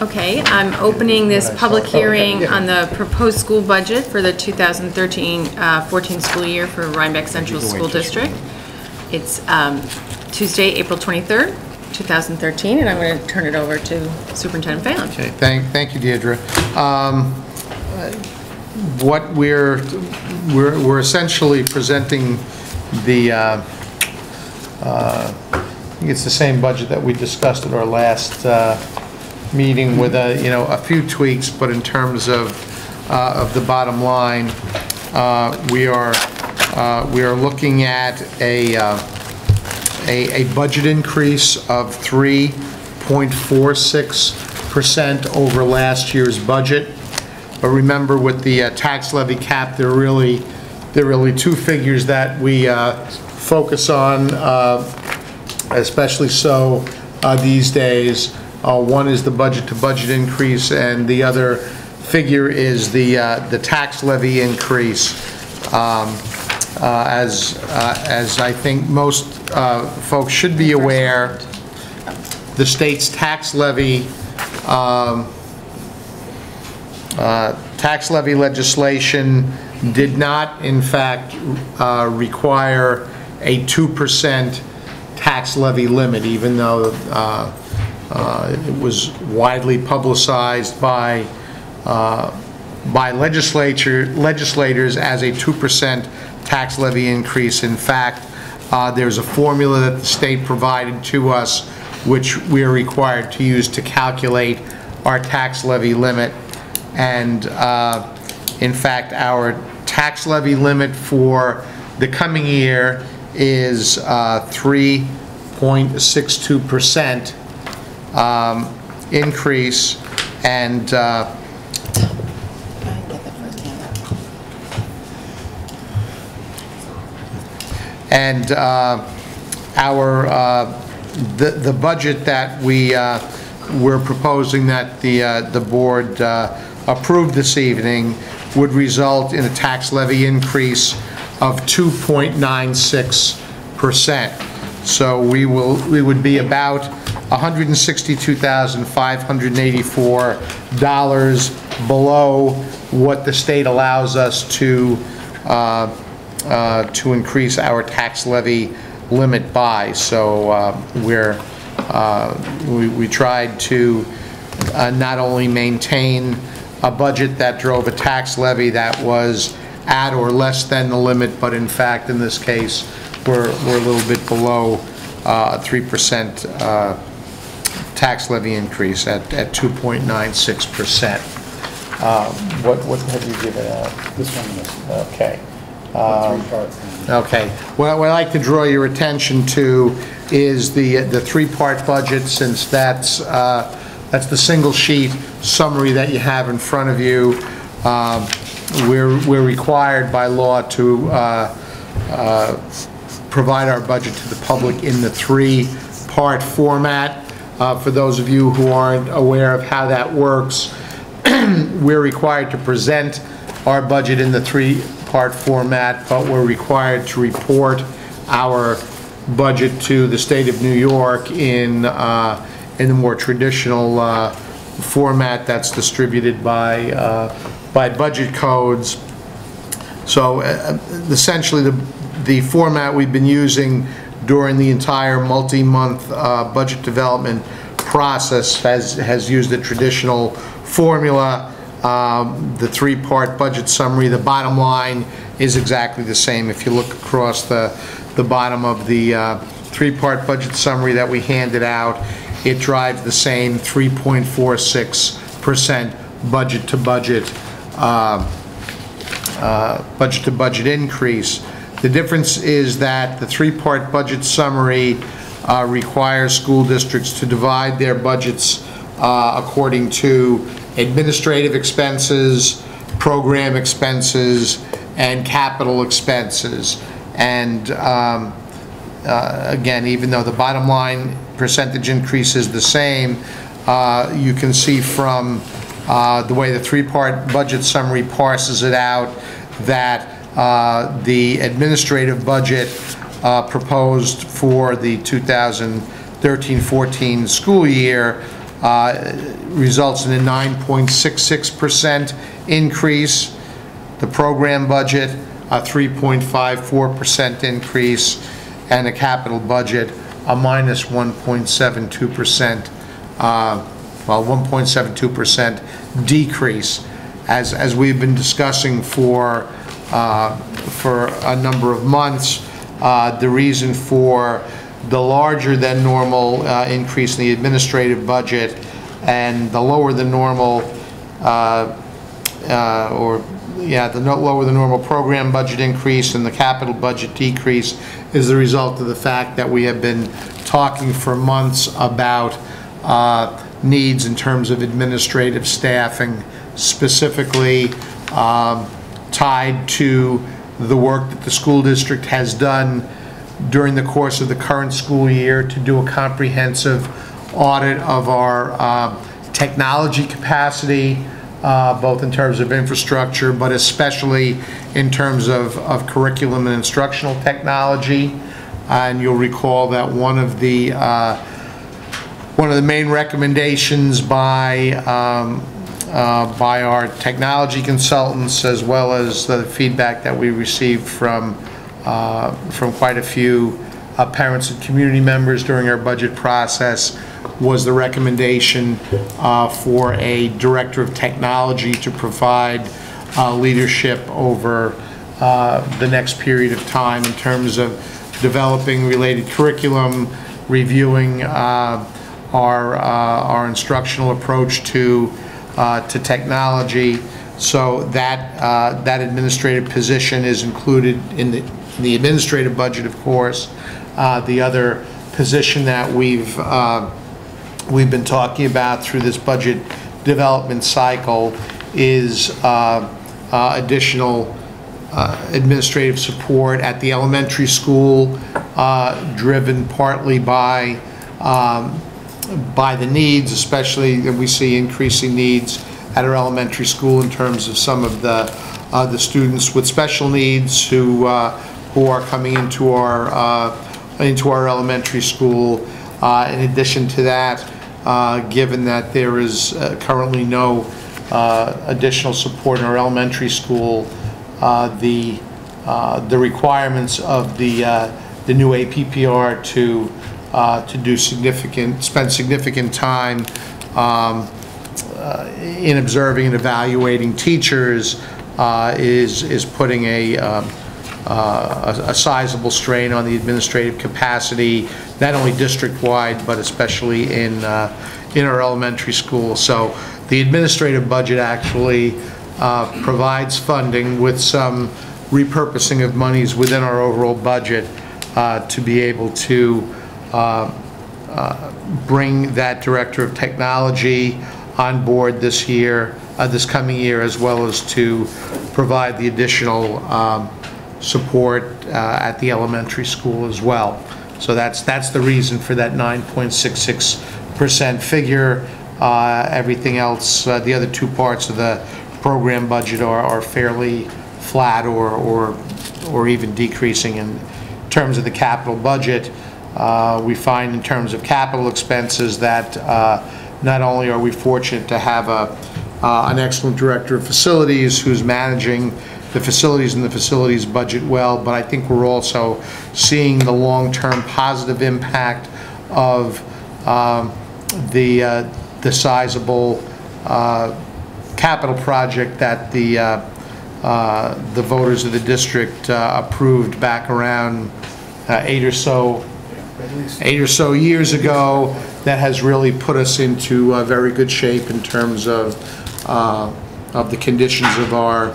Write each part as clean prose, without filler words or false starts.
Okay, I'm opening this public hearing on the proposed school budget for the 2013-14 school year for Rhinebeck Central School District. It's Tuesday, April 23rd, 2013, and I'm going to turn it over to Superintendent Phelan. Okay, thank you, Deirdre. What we're essentially presenting the I think it's the same budget that we discussed at our last meeting with a few tweaks, but in terms of the bottom line, we are looking at a budget increase of 3.46% over last year's budget. But remember, with the tax levy cap, there are really two figures that we focus on, especially so these days. One is the budget-to-budget increase, and the other figure is the tax levy increase. As I think most folks should be aware, the state's tax levy legislation did not, in fact, require a 2% tax levy limit, even though it was widely publicized by legislators as a 2% tax levy increase. In fact, there's a formula that the state provided to us, which we are required to use to calculate our tax levy limit. And in fact, our tax levy limit for the coming year is 3.62% increase, and the budget that we're proposing that the board approved this evening would result in a tax levy increase of 2.96%. So we would be about $162,584 below what the state allows us to increase our tax levy limit by. So we tried to not only maintain a budget that drove a tax levy that was at or less than the limit, but in fact, in this case, we're a little bit below a 3% tax levy increase at 2.96%. What have you given out? This one is. Okay. 3 parts. Okay. What I'd like to draw your attention to is the 3-part budget, since that's the single sheet summary that you have in front of you. We're required by law to provide our budget to the public in the 3-part format. For those of you who aren't aware of how that works, we're required to present our budget in the 3-part format, but we're required to report our budget to the state of New York in the more traditional format that's distributed by budget codes. So essentially, the format we've been using during the entire multi-month budget development process has used a traditional formula. The 3-part budget summary, the bottom line is exactly the same. If you look across the bottom of the 3-part budget summary that we handed out, it drives the same 3.46% budget-to-budget increase. The difference is that the 3-part budget summary requires school districts to divide their budgets according to administrative expenses, program expenses, and capital expenses. And again, even though the bottom line percentage increase is the same, you can see from the way the 3-part budget summary parses it out that the administrative budget proposed for the 2013-14 school year results in a 9.66% increase. The program budget, a 3.54% increase, and a capital budget, a minus 1.72%, 1.72% decrease. As we've been discussing for a number of months, the reason for the larger than normal increase in the administrative budget and the lower than normal lower than normal program budget increase and the capital budget decrease is the result of the fact that we have been talking for months about needs in terms of administrative staffing, specifically tied to the work that the school district has done during the course of the current school year to do a comprehensive audit of our technology capacity, both in terms of infrastructure, but especially in terms of curriculum and instructional technology. And you'll recall that one of the main recommendations by our technology consultants, as well as the feedback that we received from quite a few parents and community members during our budget process, was the recommendation for a director of technology to provide leadership over the next period of time in terms of developing related curriculum, reviewing our instructional approach to technology. So that administrative position is included in the administrative budget, of course. The other position that we've been talking about through this budget development cycle is additional administrative support at the elementary school, driven partly by the needs, especially that we see increasing needs at our elementary school in terms of some of the students with special needs who are coming into our elementary school. In addition to that, given that there is currently no additional support in our elementary school, the requirements of the new APPR to spend significant time in observing and evaluating teachers is putting a sizable strain on the administrative capacity, not only district-wide, but especially in our elementary school. So the administrative budget actually provides funding with some repurposing of monies within our overall budget to be able to bring that director of technology on board this coming year, as well as to provide the additional support at the elementary school as well. So that's the reason for that 9.66% figure. Everything else, the other two parts of the program budget are fairly flat or even decreasing. In terms of the capital budget, we find in terms of capital expenses that not only are we fortunate to have an excellent director of facilities who's managing the facilities and the facilities budget well, but I think we're also seeing the long-term positive impact of the sizable capital project that the voters of the district approved back around 8 or so years ago, that has really put us into very good shape in terms of the conditions of our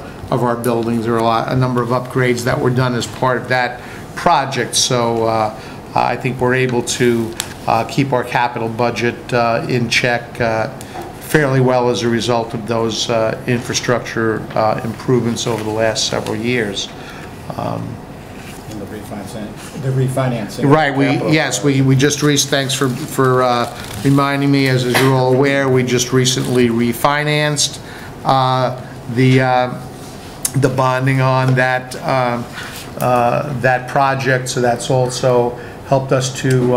buildings. There are a number of upgrades that were done as part of that project, so I think we're able to keep our capital budget in check fairly well as a result of those infrastructure improvements over the last several years. And the refinancing. Right. We just thanks for reminding me. As you're all aware, we just recently refinanced the bonding on that project. So that's also helped us to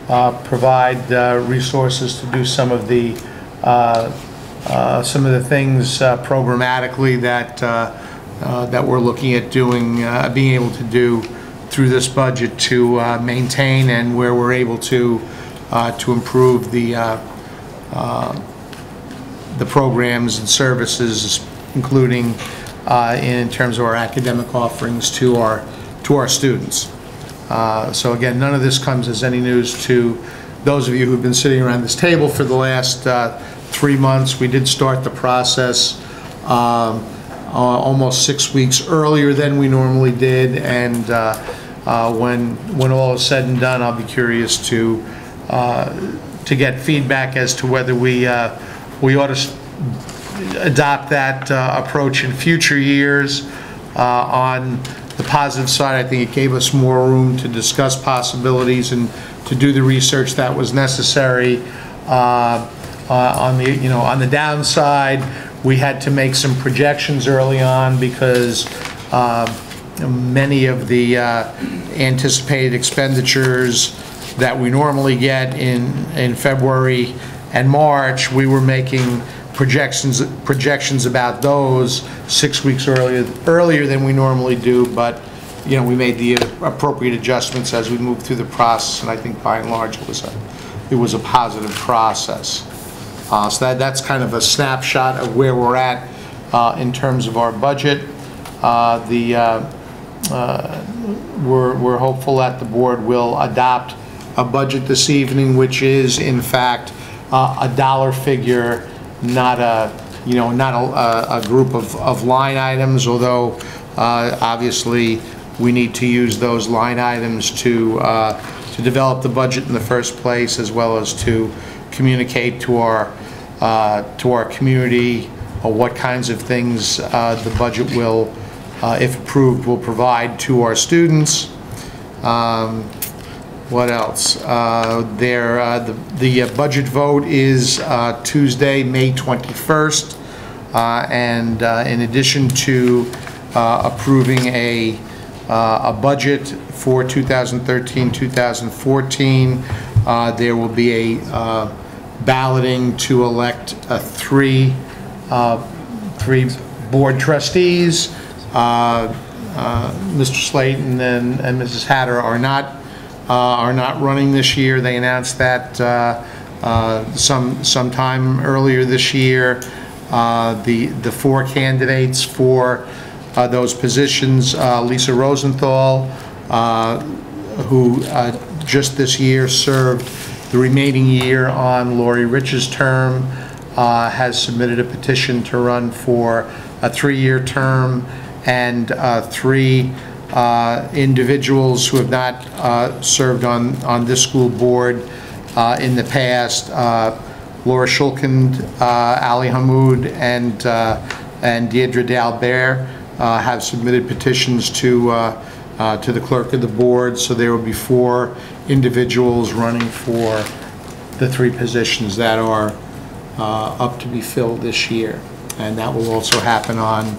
provide resources to do some of the things programmatically that we're looking at doing, being able to do through this budget to maintain, and where we're able to improve the programs and services, including in terms of our academic offerings to our students. So again, none of this comes as any news to those of you who've been sitting around this table for the last 3 months. We did start the process almost 6 weeks earlier than we normally did, and when all is said and done, I'll be curious to get feedback as to whether we ought to adopt that approach in future years. On the positive side, I think it gave us more room to discuss possibilities and to do the research that was necessary. On the downside, we had to make some projections early on because many of the anticipated expenditures that we normally get in February and March, we were making projections about those 6 weeks earlier than we normally do, but we made the appropriate adjustments as we moved through the process, and I think by and large it was a positive process. So that's kind of a snapshot of where we're at in terms of our budget. We're hopeful that the board will adopt a budget this evening, which is in fact a dollar figure, not a group of line items, although obviously we need to use those line items to develop the budget in the first place, as well as to communicate to our community what kinds of things the budget will, if approved, will provide to our students. What else? The budget vote is Tuesday, May 21st, and in addition to approving a budget for 2013-2014, there will be a balloting to elect three board trustees. Mr. Slayton and Mrs. Hatter are not running this year. They announced that sometime earlier this year. The four candidates for those positions: Lisa Rosenthal, who just this year served the remaining year on Lori Rich's term, has submitted a petition to run for a 3-year term, and three individuals who have not served on this school board in the past: Laura Shulkind, Ali Hamoud, and Deidre Dalbert have submitted petitions to the clerk of the board. So there will be 4 individuals running for the 3 positions that are up to be filled this year, and that will also happen on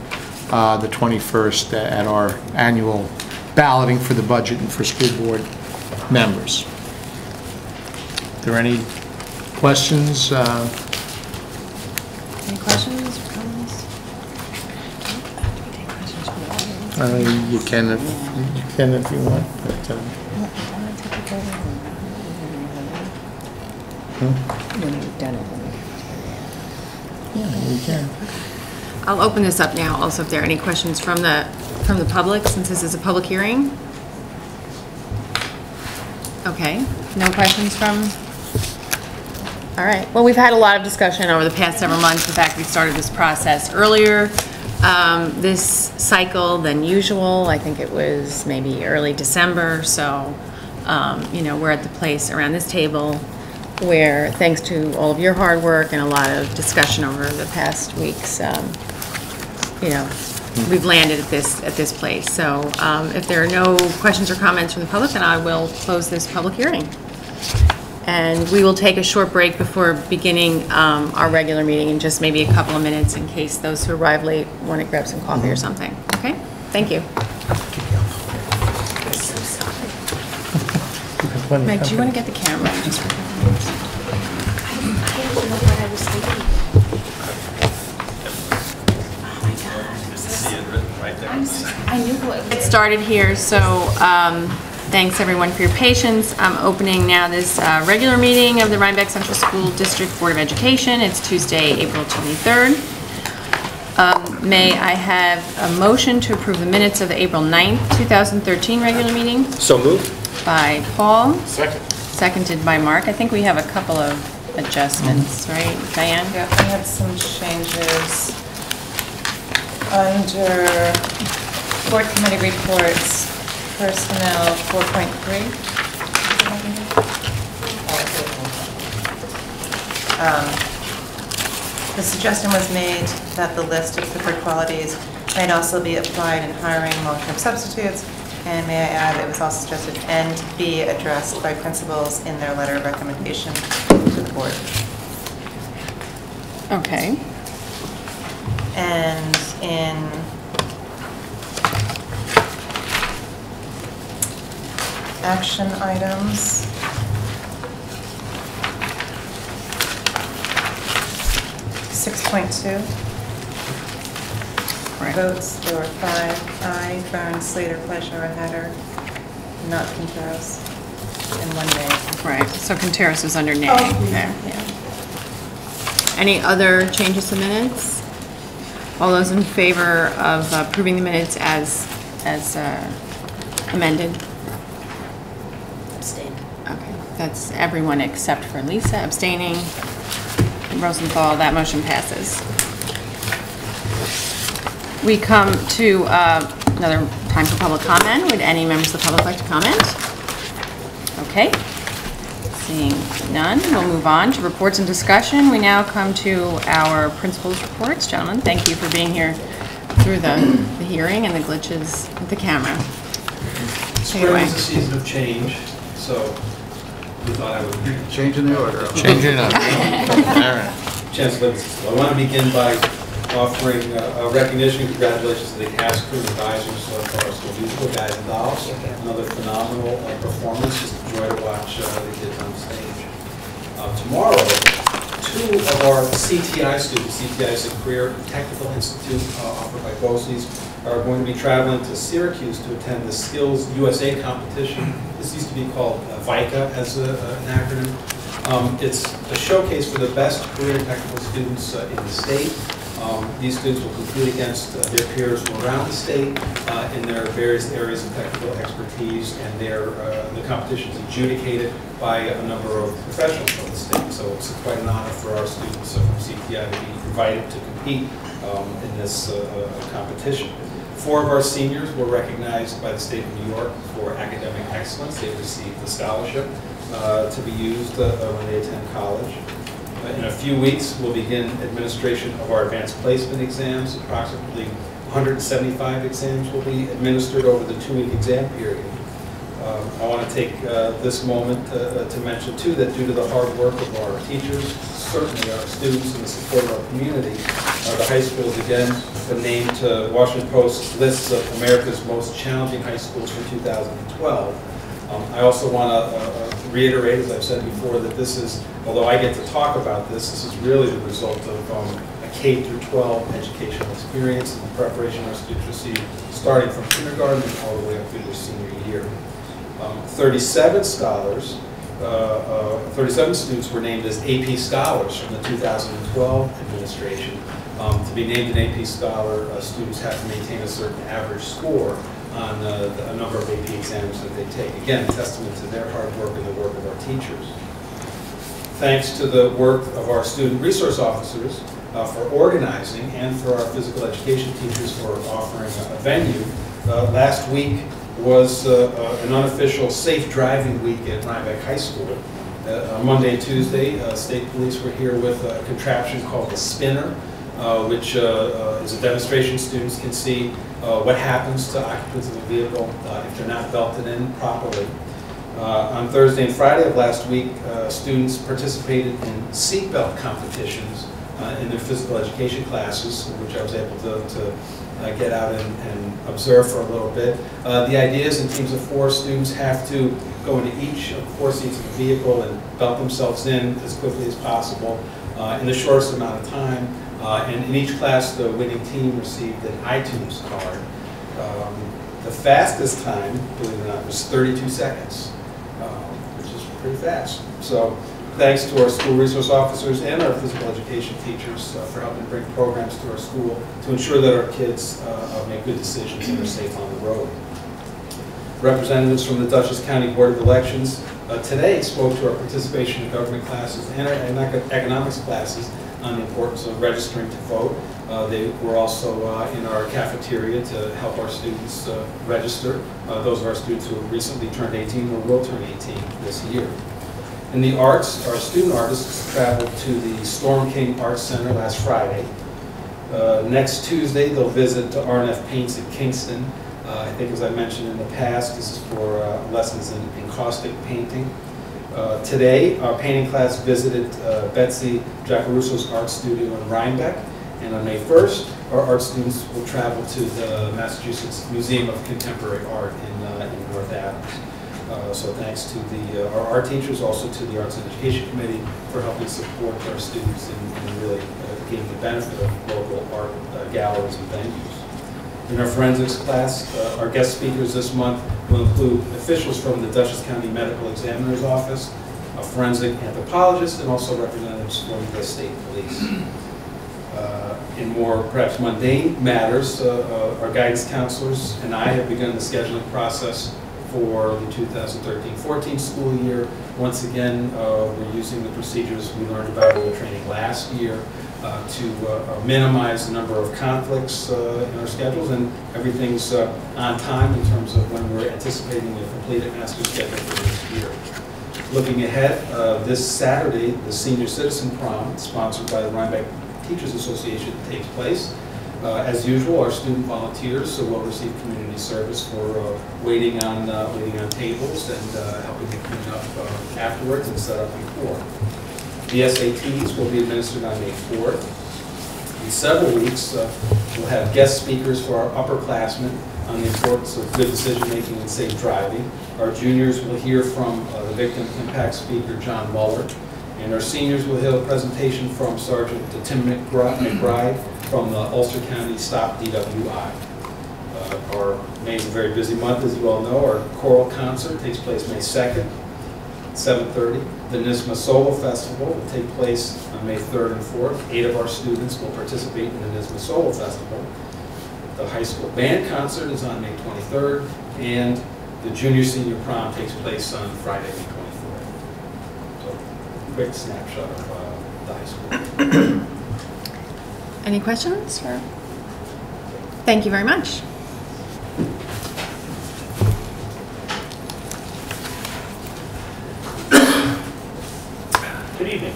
the 21st at our annual balloting for the budget and for school board members. Are there any questions? Any questions or comments? You can if you want. But, yeah, you can. I'll open this up now also if there are any questions from the public, since this is a public hearing. Okay, no questions from, all right. Well, we've had a lot of discussion over the past several months. In fact, we started this process earlier this cycle than usual. I think it was maybe early December, so we're at the place around this table where, thanks to all of your hard work and a lot of discussion over the past weeks, we've landed at this place. So if there are no questions or comments from the public, then I will close this public hearing. And we will take a short break before beginning our regular meeting in just maybe a couple of minutes in case those who arrive late want to grab some coffee or something. Okay? Thank you. plenty of Meg, do you want to company. get the camera? Just for I don't know what I was thinking. Oh my God. See it written right there. I knew what. Get started here, so thanks everyone for your patience. I'm opening now this regular meeting of the Rhinebeck Central School District Board of Education. It's Tuesday, April 23rd. May I have a motion to approve the minutes of the April 9th, 2013 regular meeting? So moved. By Paul. Second. Seconded by Mark. I think we have a couple of adjustments, right, Diane? Yeah, I had some changes under board committee reports, personnel 4.3. The suggestion was made that the list of preferred qualities might also be applied in hiring long-term substitutes, and may I add, it was also suggested and be addressed by principals in their letter of recommendation to the board. Okay. And in action items, .2 Right. votes, there were 5. Aye, Burns, Slater, Fleischer, Hatter, not Quinteros, and 1 nay. Right, so Conteros is under nay Oh. there, yeah. Any other changes to minutes? All those in favor of approving the minutes as amended? Abstain. Okay, that's everyone except for Lisa abstaining. Rosenthal, that motion passes. We come to another time for public comment. Would any members of the public like to comment? Okay. Seeing none, we'll move on to reports and discussion. We now come to our principals' reports. Gentlemen, thank you for being here through the hearing and the glitches with the camera. Take it away. Spring is a season of change, so we thought I would Changing the order. Changing up. All right. Chancellor, I want to begin by offering a recognition and congratulations to the cast crew and advisors of our school musical, Guys and Dolls. Another phenomenal performance. Just a joy to watch the kids on stage. Tomorrow, 2 of our CTI students, CTI is a Career Technical Institute offered by BOCES, are going to be traveling to Syracuse to attend the Skills USA competition. This used to be called VICA as an acronym. It's a showcase for the best career technical students in the state. These students will compete against their peers from around the state in their various areas of technical expertise, and the competition is adjudicated by a number of professionals from the state. So it's quite an honor for our students from CTI to be invited to compete in this competition. 4 of our seniors were recognized by the state of New York for academic excellence. They received a scholarship to be used when they attend college. In a few weeks, we'll begin administration of our advanced placement exams. Approximately 175 exams will be administered over the 2-week exam period. I want to take this moment to mention, too, that due to the hard work of our teachers, certainly our students, and the support of our community, the high school has again been named to Washington Post's list of America's most challenging high schools for 2012. I also want to reiterate, as I've said before, that this is, although I get to talk about this, this is really the result of a K-12 educational experience and the preparation our students receive, starting from kindergarten and all the way up through their senior year. 37 students were named as AP Scholars from the 2012 administration. To be named an AP Scholar, students have to maintain a certain average score on a number of AP exams that they take. Again, a testament to their hard work and the work of our teachers. Thanks to the work of our student resource officers for organizing, and for our physical education teachers for offering a venue. Last week was an unofficial safe driving week at Rhinebeck High School. On Monday and Tuesday, state police were here with a contraption called the Spinner, which is a demonstration. Students can see what happens to occupants of a vehicle if they're not belted in properly. On Thursday and Friday of last week, students participated in seatbelt competitions in their physical education classes, which I was able to get out and observe for a little bit. The idea is in teams of 4, students have to go into each of the 4 seats of the vehicle and belt themselves in as quickly as possible in the shortest amount of time. And in each class, the winning team received an iTunes card. The fastest time, believe it or not, was 32 seconds, which is pretty fast. So thanks to our school resource officers and our physical education teachers for helping bring programs to our school to ensure that our kids make good decisions and are safe on the road. Representatives from the Dutchess County Board of Elections today spoke to our participation in government classes and our economics classes on the importance of registering to vote. They were also in our cafeteria to help our students register, those of our students who have recently turned 18 or will turn 18 this year. In the arts, our student artists traveled to the Storm King Arts Center last Friday. Next Tuesday, they'll visit R&F Paints at Kingston. I think, as I mentioned in the past, this is for lessons in caustic painting. Today, our painting class visited Betsy Giacarusso's art studio in Rhinebeck. And on May 1st, our art students will travel to the Massachusetts Museum of Contemporary Art in North Adams. So thanks to our art teachers, also to the Arts and Education Committee for helping support our students in really gaining the benefit of local art galleries and venues. In our forensics class, our guest speakers this month will include officials from the Dutchess County Medical Examiner's Office, a forensic anthropologist, and also representatives from the state police. In more perhaps mundane matters, our guidance counselors and I have begun the scheduling process for the 2013-14 school year. Once again, we're using the procedures we learned about in the training last year to minimize the number of conflicts in our schedules, and everything's on time in terms of when we're anticipating a completed master schedule for this year. Looking ahead, this Saturday, the Senior Citizen Prom, sponsored by the Rhinebeck Teachers Association, takes place. As usual, our student volunteers will receive community service for waiting on tables and helping to clean up afterwards and set up before. The SATs will be administered on May 4th. In several weeks, we'll have guest speakers for our upperclassmen on the importance of good decision-making and safe driving. Our juniors will hear from the victim impact speaker, John Muller. And our seniors will hear a presentation from Sergeant Tim McBride from the Ulster County Stop DWI. May is a very busy month, as you all know. Our choral concert takes place May 2nd at 7:30. The NISMA Solo Festival will take place on May 3rd and 4th. 8 of our students will participate in the NISMA Solo Festival. The high school band concert is on May 23rd, and the junior-senior prom takes place on Friday, May 24th. So, quick snapshot of the high school. Any questions? Thank you very much. Good evening.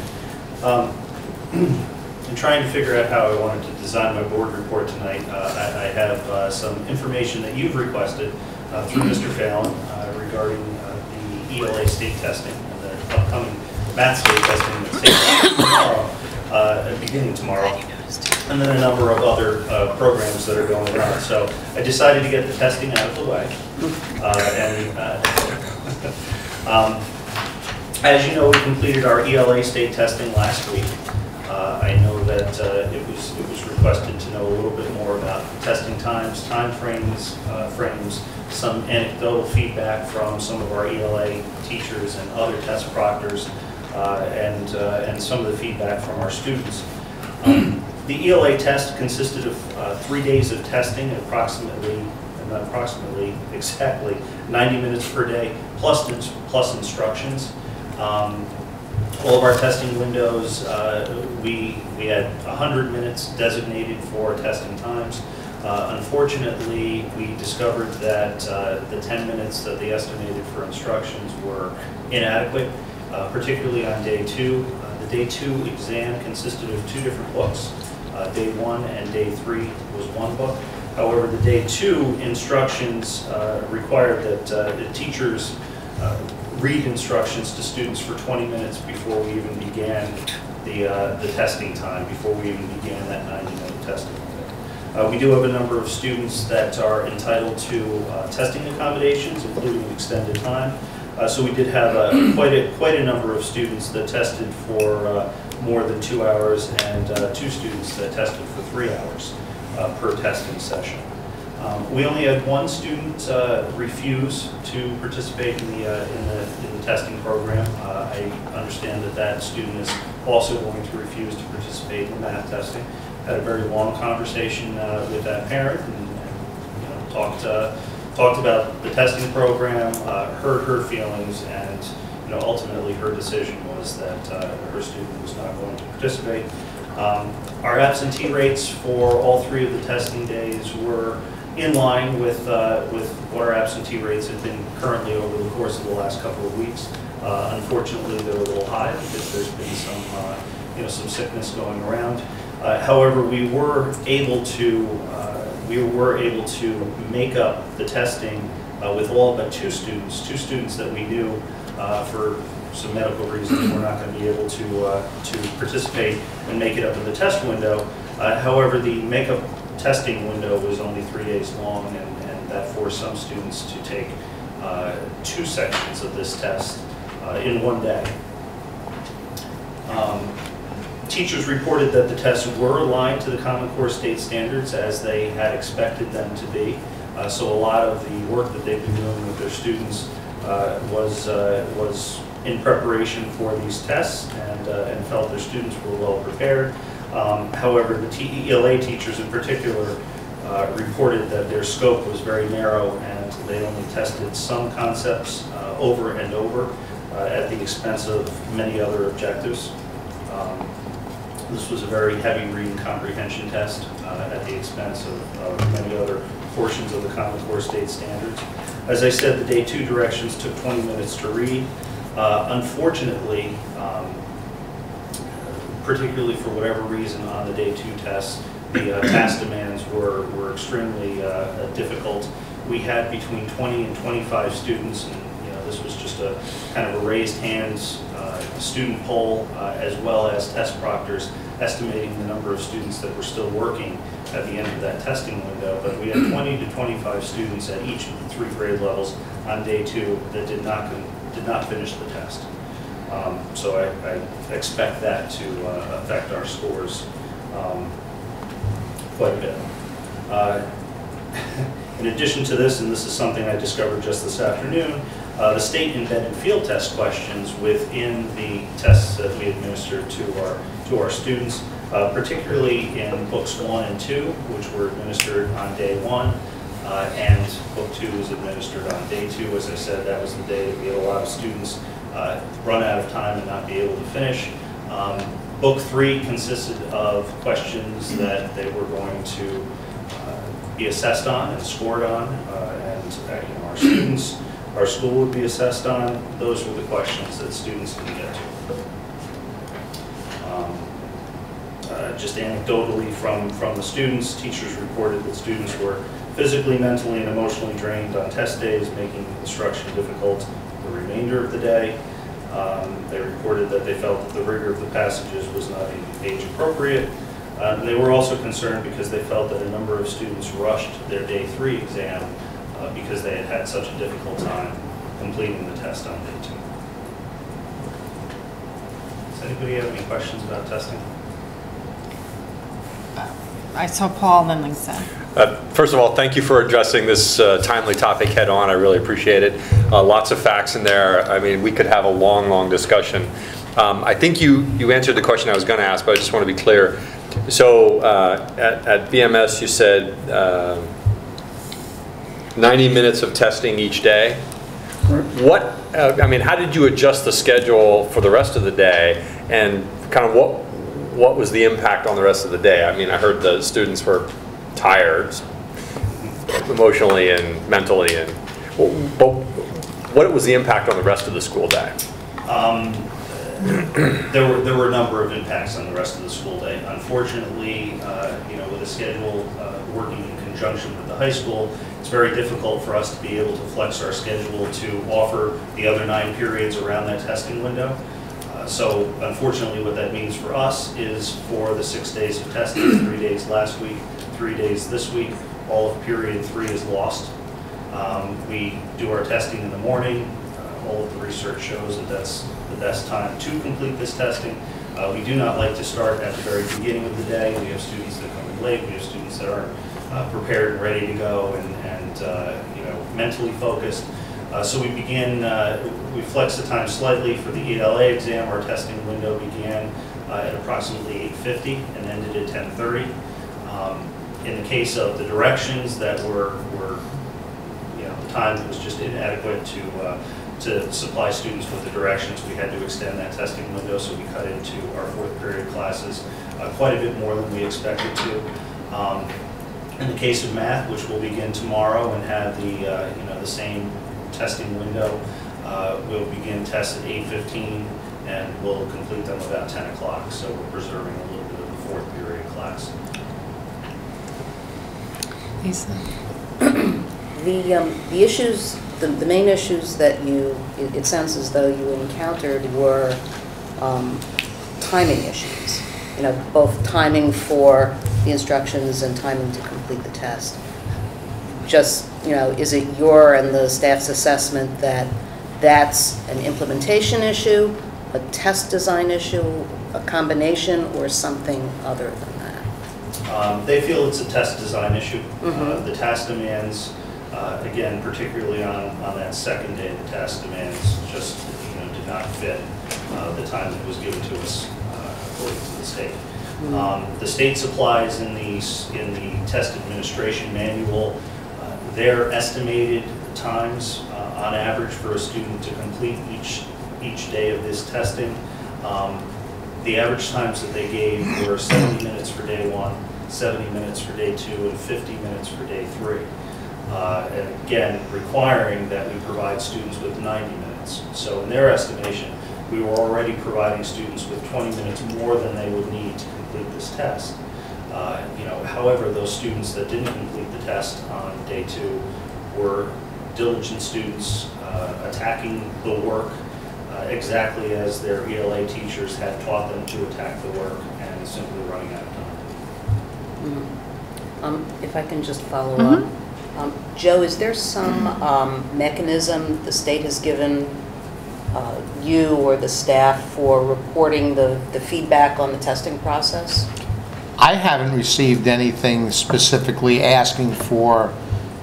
In trying to figure out how I wanted to design my board report tonight, I have some information that you've requested through Mr. Fallon regarding the ELA state testing and the upcoming math state testing that's taking place tomorrow, beginning tomorrow, and then a number of other programs that are going around. So I decided to get the testing out of the way. As you know, we completed our ELA state testing last week. I know that it was requested to know a little bit more about testing times, time frames, some anecdotal feedback from some of our ELA teachers and other test proctors, and some of the feedback from our students. The ELA test consisted of 3 days of testing, exactly 90 minutes per day, plus instructions. All of our testing windows, we had 100 minutes designated for testing times. Unfortunately, we discovered that the 10 minutes that they estimated for instructions were inadequate, particularly on day 2. The day 2 exam consisted of 2 different books. Day 1 and day 3 was 1 book. However, the day 2 instructions required that the teachers read instructions to students for 20 minutes before we even began the testing time, before we even began that 90-minute testing. We do have a number of students that are entitled to testing accommodations, including extended time. So we did have quite a number of students that tested for more than 2 hours, and 2 students that tested for 3 hours per testing session. We only had 1 student refuse to participate in the testing program. I understand that student is also going to refuse to participate in the math testing. Had a very long conversation with that parent, and talked about the testing program, heard her feelings, and ultimately her decision was that her student was not going to participate. Our absentee rates for all 3 of the testing days were in line with what our absentee rates have been currently over the course of the last couple of weeks. Unfortunately, they're a little high because there's been some sickness going around. However, we were able to make up the testing with all but 2 students that we knew for some medical reasons were not going to be able to participate and make it up in the test window. However, the makeup testing window was only 3 days long, and that forced some students to take 2 sections of this test in 1 day. Teachers reported that the tests were aligned to the Common Core state standards as they had expected them to be. So a lot of the work that they've been doing with their students was in preparation for these tests, and felt their students were well prepared. However, the ELA teachers in particular reported that their scope was very narrow, and they only tested some concepts over and over at the expense of many other objectives. This was a very heavy reading comprehension test at the expense of many other portions of the Common Core state standards. As I said, the day 2 directions took 20 minutes to read. Unfortunately, particularly for whatever reason on the day 2 tests, the task demands were extremely difficult. We had between 20 and 25 students, and this was just a kind of a raised hands student poll, as well as test proctors estimating the number of students that were still working at the end of that testing window. But we had 20 to 25 students at each of the 3 grade levels on day 2 that did not finish the test. So I expect that to affect our scores quite a bit. In addition to this, and this is something I discovered just this afternoon, the state embedded field test questions within the tests that we administer to our students, particularly in books 1 and 2, which were administered on day 1, and book 2 was administered on day 2. As I said, that was the day that we had a lot of students run out of time and not be able to finish. Book 3 consisted of questions that they were going to be assessed on and scored on, and our students, our school would be assessed on. Those were the questions that students didn't get to. Just anecdotally from the students, teachers reported that students were physically, mentally, and emotionally drained on test days, making instruction difficult the remainder of the day. They reported that they felt that the rigor of the passages was not age appropriate. They were also concerned because they felt that a number of students rushed their day 3 exam because they had had such a difficult time completing the test on day 2. Does anybody have any questions about testing? I saw Paul and then Lisa. First of all, thank you for addressing this timely topic head on. I really appreciate it. Lots of facts in there. I mean, we could have a long, long discussion. I think you answered the question I was going to ask, but I just want to be clear. So at BMS, you said 90 minutes of testing each day. What, I mean, how did you adjust the schedule for the rest of the day, and kind of what was the impact on the rest of the day? I mean, I heard the students were tired emotionally and mentally, but what was the impact on the rest of the school day? There were a number of impacts on the rest of the school day. Unfortunately, with a schedule working in conjunction with the high school, it's very difficult for us to be able to flex our schedule to offer the other 9 periods around that testing window. So unfortunately, what that means for us is for the 6 days of testing, 3 days last week, 3 days this week, all of period 3 is lost. We do our testing in the morning. all of the research shows that that's the best time to complete this testing. We do not like to start at the very beginning of the day. We have students that come in late. We have students that aren't prepared and ready to go and you know, mentally focused. So we begin, we flex the time slightly for the ELA exam. Our testing window began at approximately 8:50 and ended at 10:30. In the case of the directions that were you know, the time was just inadequate to supply students with the directions, we had to extend that testing window, so we cut into our fourth period classes quite a bit more than we expected to. In the case of math, which will begin tomorrow and have the you know, the same testing window, we'll begin tests at 8:15 and we'll complete them about 10 o'clock. So we're preserving a little bit of the fourth period class. Lisa. The issues, the main issues that it sounds as though you encountered were timing issues. You know, both timing for the instructions and timing to complete the test. Just, you know, is it your and the staff's assessment that that's an implementation issue, a test design issue, a combination, or something other than that? They feel it's a test design issue. The task demands, again, particularly on that second day, the task demands just, you know, did not fit the time that was given to us according to the state. The state supplies in the test administration manual their estimated times on average for a student to complete each day of this testing. The average times that they gave were 70 minutes for day 1, 70 minutes for day 2, and 50 minutes for day 3. And again, requiring that we provide students with 90 minutes. So in their estimation, we were already providing students with 20 minutes more than they would need to complete this test. You know, however, those students that didn't complete the test on day 2 were diligent students attacking the work exactly as their ELA teachers had taught them to attack the work, and simply running out of time. If I can just follow up. Joe, is there some mechanism the state has given you or the staff for reporting the feedback on the testing process? I haven't received anything specifically asking for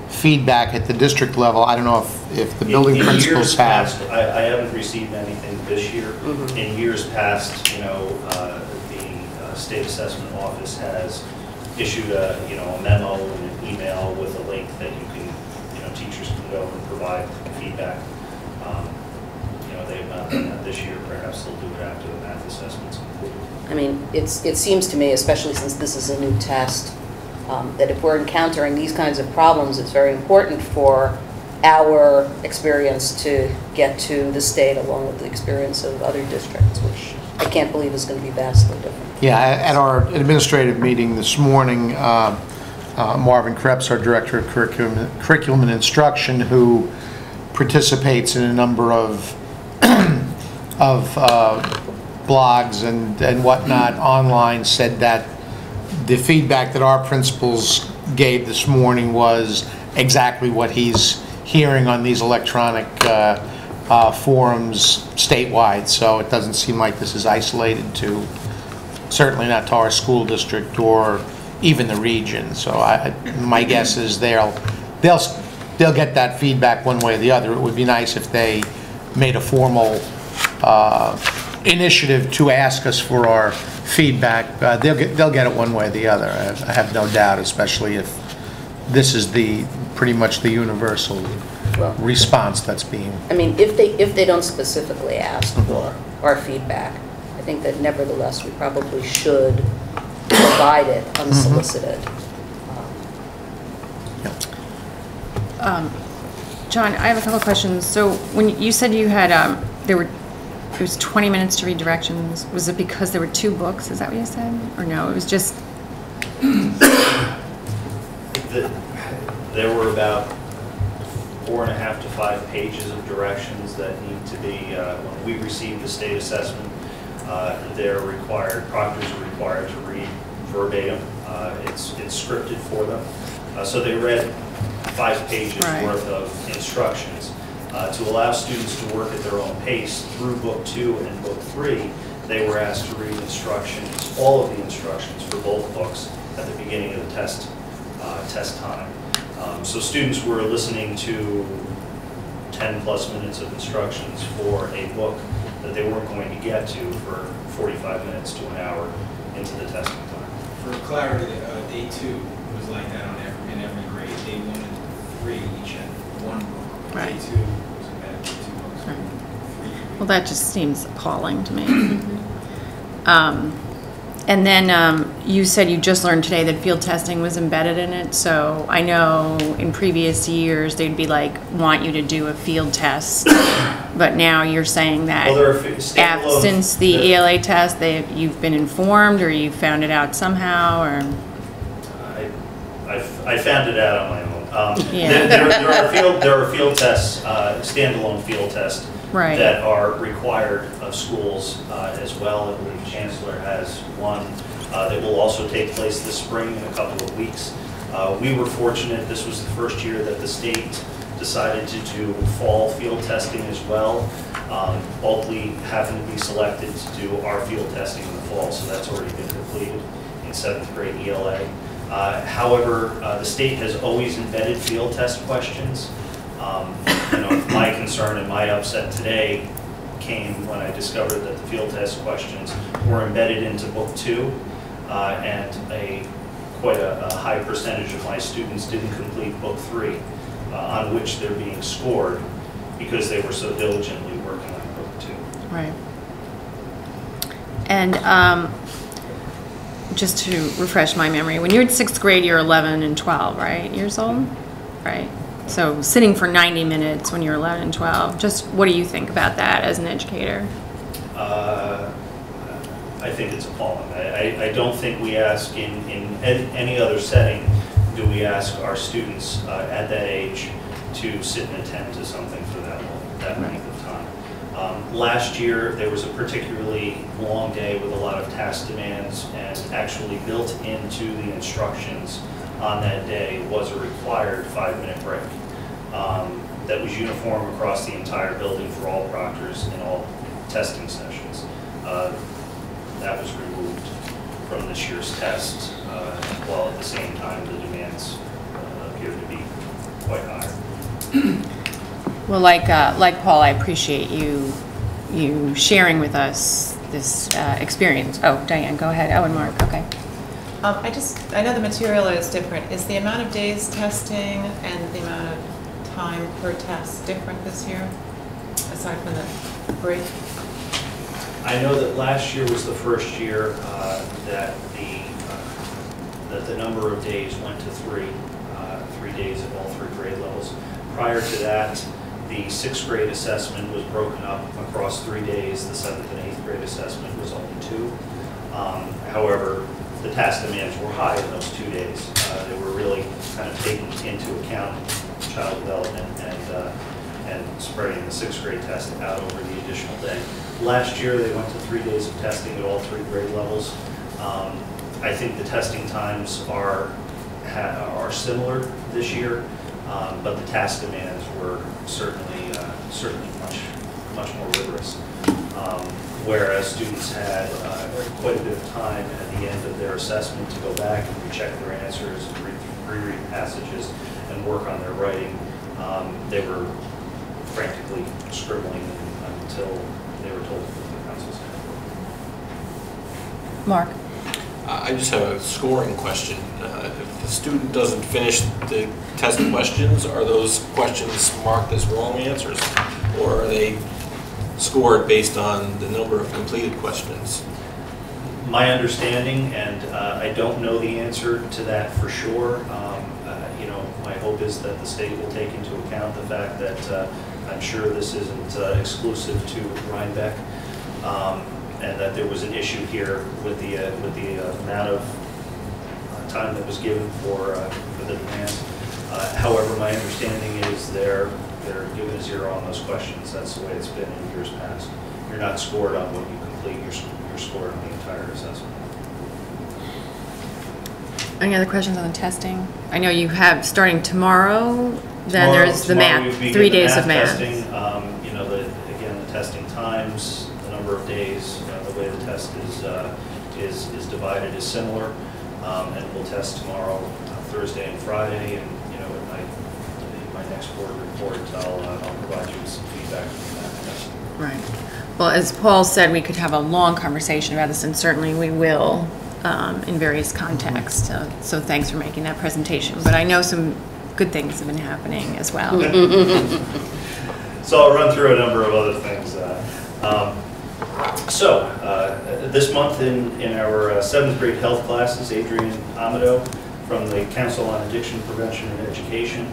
feedback at the district level. I don't know if the building principals have. I haven't received anything this year. In years past, you know, the state assessment office has issued a memo and an email with a link that you can, you know, teachers can go and provide feedback. You know, they have not done that this year. Perhaps they'll do it after the math assessment's completed. I mean, it seems to me, especially since this is a new test, that if we're encountering these kinds of problems, it's very important for our experience to get to the state along with the experience of other districts, which I can't believe is going to be vastly different. Yeah, at our administrative meeting this morning, Marvin Krebs, our Director of Curriculum and Instruction, who participates in a number of blogs and whatnot online, said that the feedback that our principals gave this morning was exactly what he's hearing on these electronic forums statewide. So it doesn't seem like this is isolated to, certainly not to our school district or even the region. So my guess is they'll get that feedback one way or the other. It would be nice if they made a formal initiative to ask us for our feedback. They'll get it one way or the other. I have no doubt, especially if this is pretty much the universal response that's being. I mean, if they don't specifically ask for our feedback, I think that nevertheless we probably should provide it unsolicited. John, I have a couple of questions. So when you said you had it was 20 minutes to read directions, was it because there were 2 books? Is that what you said? Or no, it was just... There were about 4.5 to 5 pages of directions that need to be, when we received the state assessment, proctors are required to read verbatim. It's scripted for them. So they read 5 pages worth of instructions. To allow students to work at their own pace through Book 2 and Book 3, they were asked to read instructions, all of the instructions for both books at the beginning of the test time. So students were listening to 10 plus minutes of instructions for a book that they weren't going to get to for 45 minutes to an hour into the testing time. For clarity, day 2 was like that in every grade. Day 1 and 3 each had one book. Right. Day 2 was embedded with 2 books. Right. Well, that just seems appalling to me. And then you said you just learned today that field testing was embedded in it. So I know in previous years they'd be like, want you to do a field test. But now you're saying that since the ELA test, you've been informed or you found it out somehow, or? I found it out on my own. Yeah. There are field tests, standalone field tests, right, that are required of schools as well. I believe Chancellor has one that will also take place this spring in a couple of weeks. We were fortunate, this was the first year that the state decided to do fall field testing as well. Bulkley happened to be selected to do our field testing in the fall, so that's already been completed in 7th grade ELA. However, the state has always embedded field test questions. My concern and my upset today came when I discovered that the field test questions were embedded into Book 2, and quite a high percentage of my students didn't complete Book 3, on which they're being scored because they were so diligently working on Book 2. Right. And just to refresh my memory, when you're in 6th grade, you're 11 and 12, right, years old? Right. So sitting for 90 minutes when you're 11 and 12, just what do you think about that as an educator? I think it's appalling. I don't think we ask in any other setting do we ask our students at that age to sit and attend to something for that length of time. Last year there was a particularly long day with a lot of task demands, and actually built into the instructions on that day was a required 5-minute break that was uniform across the entire building for all proctors in all testing sessions. That was removed from this year's test, while at the same time the demands appeared to be quite high. Well, like Paul, I appreciate you sharing with us this experience. Oh, Diane, go ahead. Oh, and Mark, okay. I know the material is different. Is the amount of days testing and the amount of time per test different this year, aside from the break? I know that last year was the first year that the number of days went to 3 days at all 3 grade levels. Prior to that, the 6th grade assessment was broken up across 3 days. The 7th and 8th grade assessment was only 2. However, the task demands were high in those 2 days. They were really kind of taking into account child development and spreading the 6th grade test out over the additional day. Last year, they went to 3 days of testing at all 3 grade levels. I think the testing times are similar this year, but the task demands were certainly much more rigorous. Whereas students had quite a bit of time at the end of their assessment to go back and recheck their answers, reread passages, and work on their writing. They were frantically scribbling until they were told from the counsel's hand. Mark? I just have a scoring question. If the student doesn't finish the test questions, are those questions marked as wrong answers? Or are they scored based on the number of completed questions? My understanding, and I don't know the answer to that for sure, my hope is that the state will take into account the fact that I'm sure this isn't exclusive to Rhinebeck, and that there was an issue here with the amount of time that was given for the demands. However, my understanding is they're given a 0 on those questions. That's the way it's been in years past. You're not scored on what you complete, you're scored on the entire assessment. Any other questions on the testing? I know you have, starting tomorrow, Then there's the Tomorrow math, we begin 3 the days of math. Testing, you know, again, the testing times, the number of days, the way the test is divided is similar. And we'll test tomorrow, Thursday and Friday, and, you know, in my next board report, I'll provide you with some feedback from that. Right. Well, as Paul said, we could have a long conversation about this, and certainly we will in various contexts. So thanks for making that presentation. But I know some good things have been happening as well. So I'll run through a number of other things. This month in our 7th grade health classes, Adrian Amado from the Council on Addiction Prevention and Education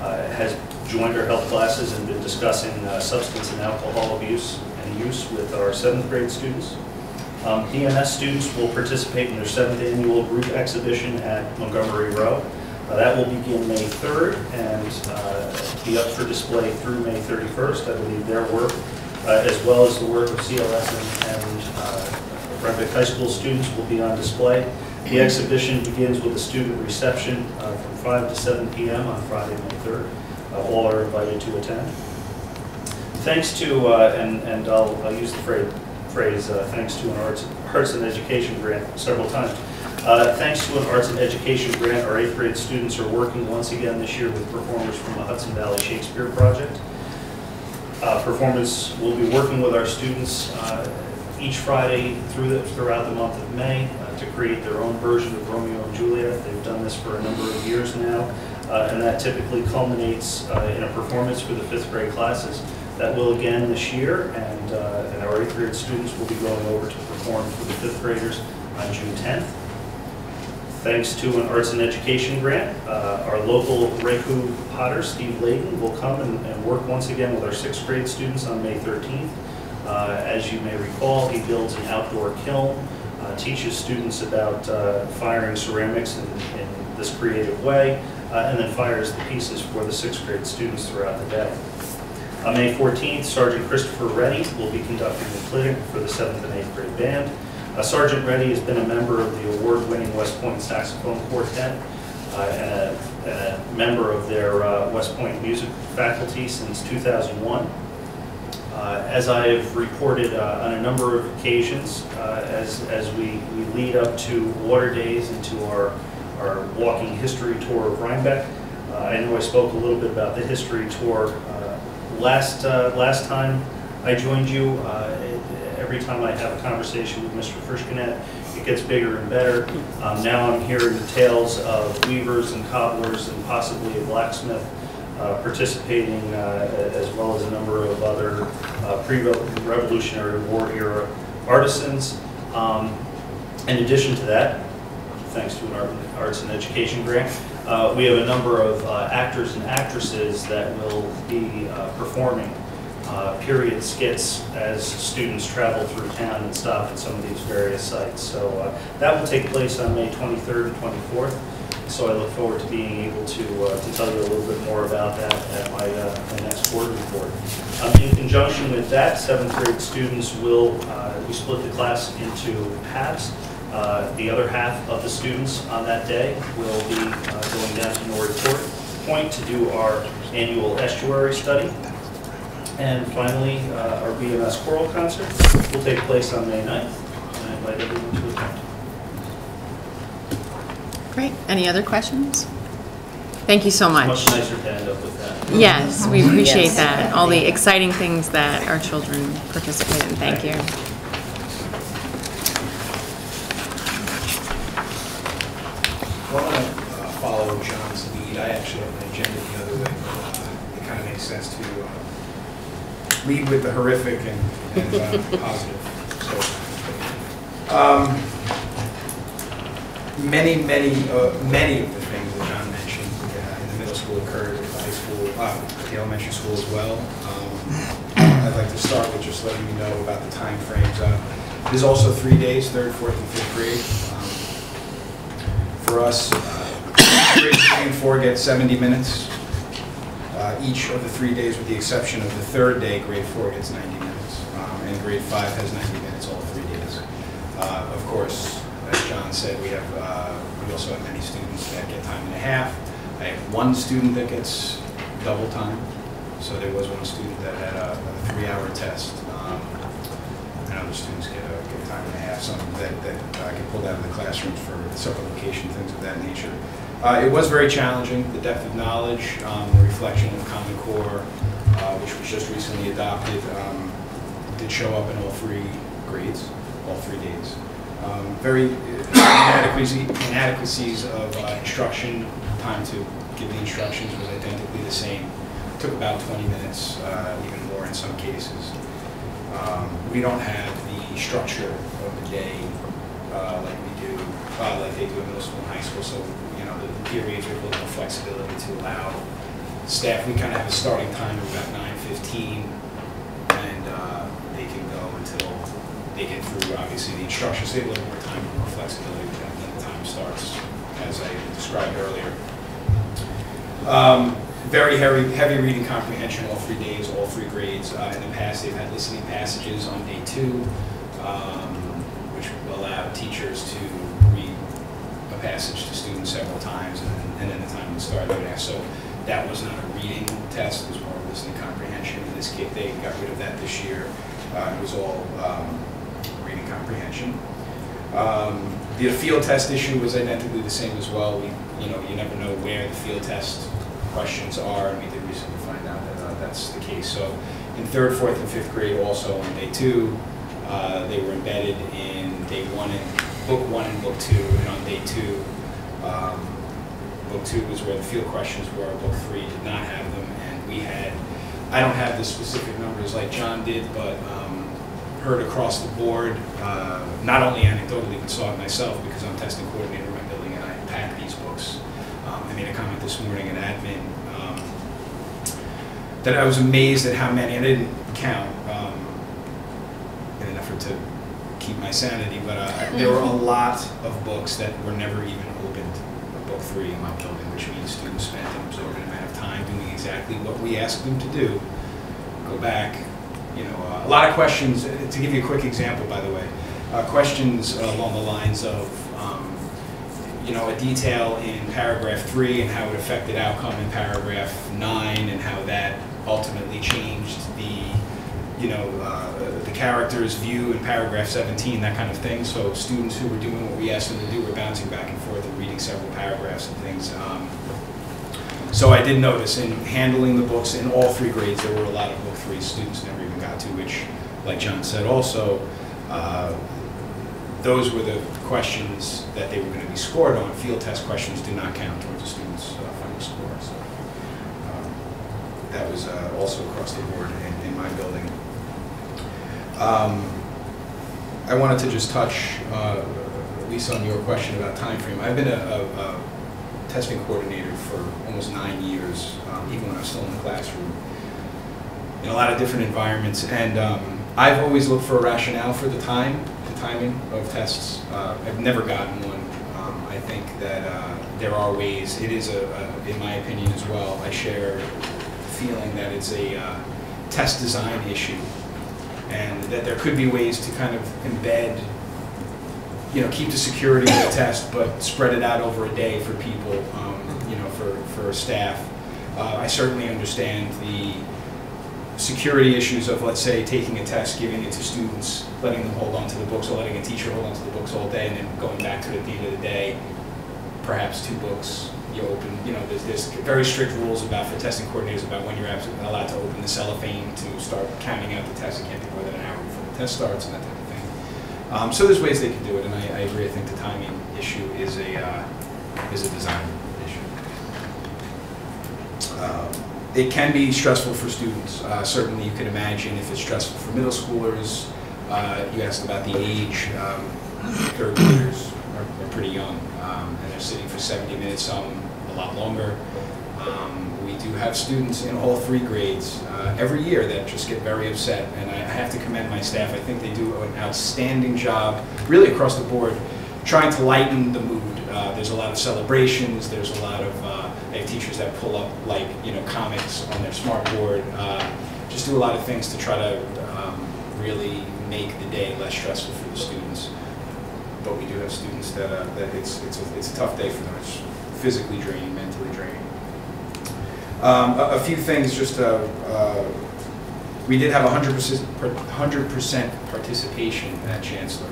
has joined our health classes and been discussing substance and alcohol abuse and use with our 7th grade students. DMS students will participate in their 7th annual group exhibition at Montgomery Row. That will begin May 3rd and be up for display through May 31st. I believe their work, as well as the work of CLS and Rhinebeck High School students, will be on display. The exhibition begins with a student reception from 5 to 7 p.m. on Friday, May 3rd. All are invited to attend. Thanks to, and I'll use the phrase thanks to an arts and education grant several times. Thanks to an arts and education grant, our 8th grade students are working once again this year with performers from the Hudson Valley Shakespeare Project. Performance will be working with our students each Friday throughout the month of May to create their own version of Romeo and Juliet. They've done this for a number of years now, and that typically culminates in a performance for the 5th grade classes. That will again this year, and our 8th grade students will be going over to perform for the 5th graders on June 10th. Thanks to an arts and education grant, our local Reiku potter, Steve Layden, will come and work once again with our 6th grade students on May 13th. As you may recall, he builds an outdoor kiln, teaches students about firing ceramics in this creative way, and then fires the pieces for the 6th grade students throughout the day. On May 14th, Sergeant Christopher Reddy will be conducting the clinic for the 7th and 8th grade band. Sergeant Reddy has been a member of the award-winning West Point Saxophone Quartet and a member of their West Point music faculty since 2001. As I have reported on a number of occasions, as we lead up to Water Days and to our walking history tour of Rhinebeck, I know I spoke a little bit about the history tour last time I joined you. Every time I have a conversation with Mr. Frischkinet, it gets bigger and better. Now I'm hearing the tales of weavers and cobblers and possibly a blacksmith participating, as well as a number of other pre-Revolutionary War era artisans. In addition to that, thanks to an arts and education grant, we have a number of actors and actresses that will be performing period skits as students travel through town and stop at some of these various sites. So that will take place on May 23rd and 24th. So I look forward to being able to tell you a little bit more about that at my next board report. In conjunction with that, 7th grade students will, we split the class into halves. The other half of the students on that day will be going down to Norwood Point to do our annual estuary study. And finally, our BMS choral concert will take place on May 9th, and I invite everyone to attend. Great. Any other questions? Thank you so much. Much nicer to end up with that. Yes, we appreciate that. All the exciting things that our children participate in. Thank you. Well, I want to follow John's lead. I actually have an agenda the other way, but it kind of makes sense to lead with the horrific and positive. So, many of the things that John mentioned in the middle school occurred at the high school, the elementary school as well. I'd like to start with just letting you know about the time frames. There's also 3 days, 3rd, 4th, and 5th grade. For us, grades 3 and 4 get 70 minutes. Each of the 3 days, with the exception of the 3rd day, grade 4 gets 90 minutes. And grade 5 has 90 minutes all 3 days. Of course, as John said, we also have many students that get time and a half. I have one student that gets double time. So there was one student that had a 3-hour test. And other students get a time and a half, some that get pulled out of the classrooms for supplementation, things of that nature. It was very challenging. The depth of knowledge, the reflection of Common Core, which was just recently adopted, did show up in all 3 grades, all 3 days. Very inadequacies of instruction, time to give the instructions was identically the same. It took about 20 minutes, even more in some cases. We don't have the structure of the day like we do, like they do in middle school and high school. So, you know, the periods with a little more flexibility to allow staff. We kind of have a starting time of about 9:15, and they can go until they get through, obviously, the instruction. So they have a little more time, more flexibility when the time starts, as I described earlier. Very heavy reading comprehension all 3 days, all 3 grades. In the past, they've had listening passages on day 2, which allowed teachers to read a passage to students several times, and then the time would start thereafter. So that was not a reading test; it was more of listening comprehension. In this case, they got rid of that this year. It was all reading comprehension. The field test issue was identically the same as well. You never know where the field test questions are, and we did recently find out that that's the case. So in 3rd, 4th, and 5th grade, also on day 2, they were embedded in day 1 and book 1 and book 2, and on day 2, book 2 was where the field questions were. Book 3 did not have them, and we had, I don't have the specific numbers like John did, but heard across the board, not only anecdotally, but saw it myself because I'm testing coordinator in my building and I pack these books. I made a comment this morning in admin that I was amazed at how many, and I didn't count in an effort to keep my sanity, but there were a lot of books that were never even opened, book 3 in my building, which means students spent an absorbent amount of time doing exactly what we asked them to do. Go back, a lot of questions. To give you a quick example, by the way, questions along the lines of a detail in paragraph 3 and how it affected outcome in paragraph 9 and how that ultimately changed the character's view in paragraph 17, that kind of thing. So students who were doing what we asked them to do were bouncing back and forth and reading several paragraphs and things. So I did notice in handling the books in all 3 grades, there were a lot of book 3 students never even got to, which, like John said also, those were the questions that they were going to be scored on. Field test questions do not count towards a student's final score. So that was also across the board in my building. I wanted to just touch, Lisa, on your question about time frame. I've been a testing coordinator for almost 9 years, even when I was still in the classroom, in a lot of different environments. And I've always looked for a rationale for the timing of tests. I've never gotten one. I think that there are ways. It is, in my opinion as well, I share the feeling that it's a test design issue, and that there could be ways to kind of embed, keep the security of the test, but spread it out over a day for people, for staff. I certainly understand the security issues of, let's say, taking a test, giving it to students, letting them hold on to the books, or letting a teacher hold on to the books all day, and then going back to it at the end of the day, perhaps 2 books you open. There's very strict rules for testing coordinators about when you're absolutely allowed to open the cellophane to start counting out the test. It can't be more than an hour before the test starts and that type of thing. So there's ways they can do it, and I agree. I think the timing issue is a design issue. It can be stressful for students. Certainly, you can imagine if it's stressful for middle schoolers. You asked about the age. 3rd graders are pretty young, and they're sitting for 70 minutes, some a lot longer. We do have students in all 3 grades every year that just get very upset, and I have to commend my staff. I think they do an outstanding job, really across the board, trying to lighten the mood. There's a lot of celebrations. There's a lot of I have teachers that pull up comics on their smartboard. Just do a lot of things to try to really make the day less stressful for the students. But we do have students that it's a tough day for them. It's physically draining, mentally draining. A few things, just we did have 100% participation at Chancellor.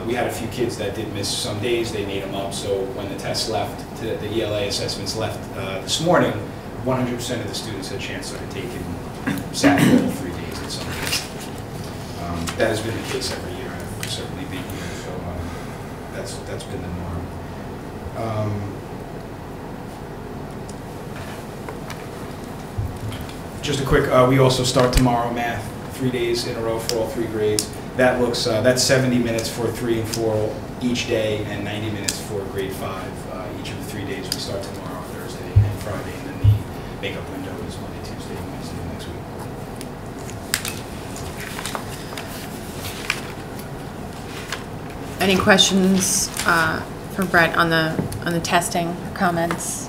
We had a few kids that did miss some days, they made them up, so when the tests left, the ELA assessments left this morning, 100% of the students at Chancellor had taken Saturday all 3 days at some point. That has been the case every year, I've certainly been here, so that's been the norm. Just a quick, we also start tomorrow math, 3 days in a row for all 3 grades. That looks, that's 70 minutes for 3 and 4 each day, and 90 minutes for grade 5 each of the 3 days. We start tomorrow, Thursday and Friday, and then the makeup window is Monday, Tuesday, and Wednesday next week. Any questions for Brett on the testing or comments?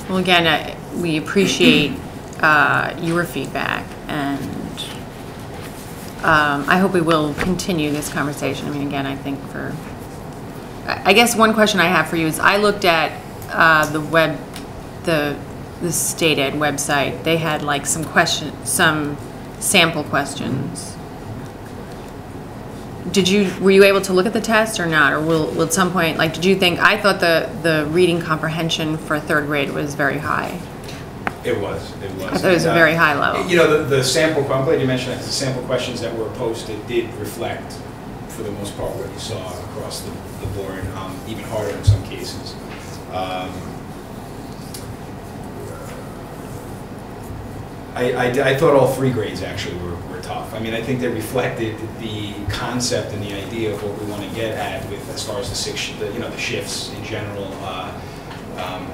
Well, again, we appreciate your feedback, and I hope we will continue this conversation. I mean, again, I think I guess one question I have for you is, I looked at the state ed website. They had like some sample questions. Were you able to look at the test or not, or will at some point, like, did you think, I thought the reading comprehension for 3rd grade was very high. It was. I thought it was a very high level. You know, the sample, I'm glad you mentioned that, because the sample questions that were posted did reflect, for the most part, what you saw across the board, even harder in some cases. I thought all 3 grades actually were tough. I mean, I think they reflected the concept and the idea of what we want to get at with, as far as the shifts in general,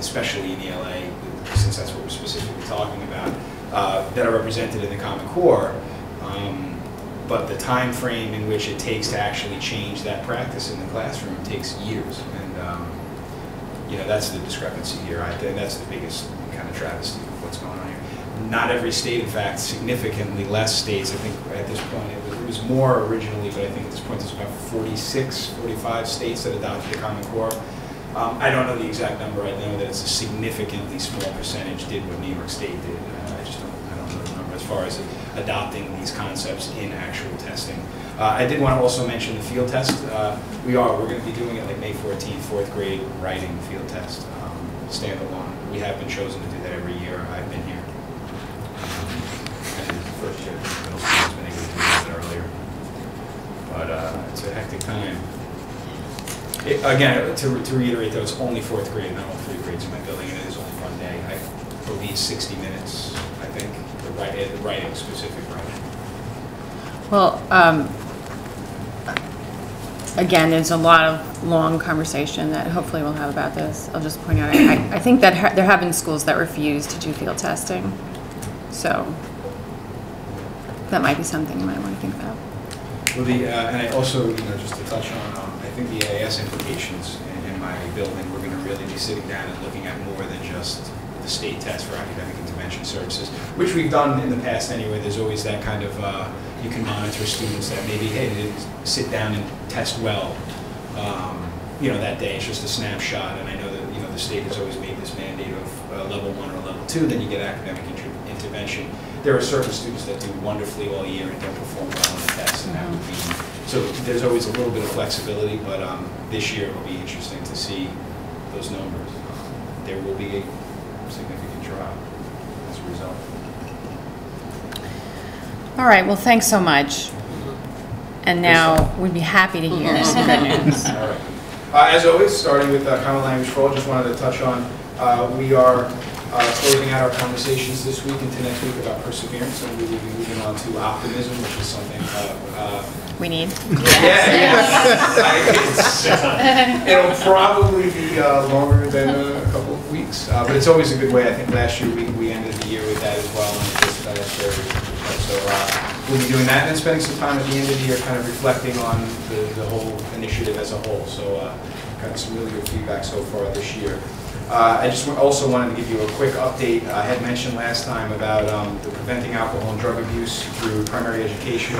especially in ELA, since that's what we're specifically talking about, that are represented in the Common Core. But the time frame in which it takes to actually change that practice in the classroom takes years, and you know, that's the discrepancy here. I think that's the biggest kind of travesty of what's going on here. Not every state, in fact, significantly less states. I think at this point it was more originally, but I think at this point there's about 45 states that adopted the Common Core. I don't know the exact number. I know that it's a significantly small percentage did what New York State did. I don't know the number as far as adopting these concepts in actual testing. I did want to also mention the field test. We're going to be doing it like May 14th, 4th grade writing field test, standalone. We have been chosen to do that every year. I've been here. And the first year, middle school has been able to do that earlier. But it's a hectic time. Again, to reiterate, though, it's only 4th grade, not all 3 grades in my building, and it is only 1 day. I believe 60 minutes, I think, the writing, specific writing. Well, again, there's a lot of long conversation that hopefully we'll have about this. I'll just point out, I think that there have been schools that refuse to do field testing, so that might be something you might want to think about. Well, and I also, just to touch on, I think the AIS implications in my building, we're going to really be sitting down and looking at more than just the state test for academic intervention services, which we've done in the past anyway. There's always that kind of, you can monitor students that maybe, hey, they didn't sit down and test well, that day. It's just a snapshot, and I know that, the state has always made this mandate of level 1 or level 2, then you get academic intervention. There are certain students that do wonderfully all year and don't perform well on the test, and that would be, so there's always a little bit of flexibility, but this year it will be interesting to see those numbers. There will be a significant drop as a result. All right, well, thanks so much. And now we'd be happy to hear some good news. All right. As always, starting with Common Language for All, just wanted to touch on, we are closing out our conversations this week into next week about perseverance, and we will be moving on to optimism, which is something we need. It'll probably be longer than a couple of weeks, but it's always a good way. I think last year we ended the year with that as well, and just so we'll be doing that and spending some time at the end of the year kind of reflecting on the whole initiative as a whole. So got some really good feedback so far this year. I just also wanted to give you a quick update. I had mentioned last time about the Preventing Alcohol and Drug Abuse through Primary Education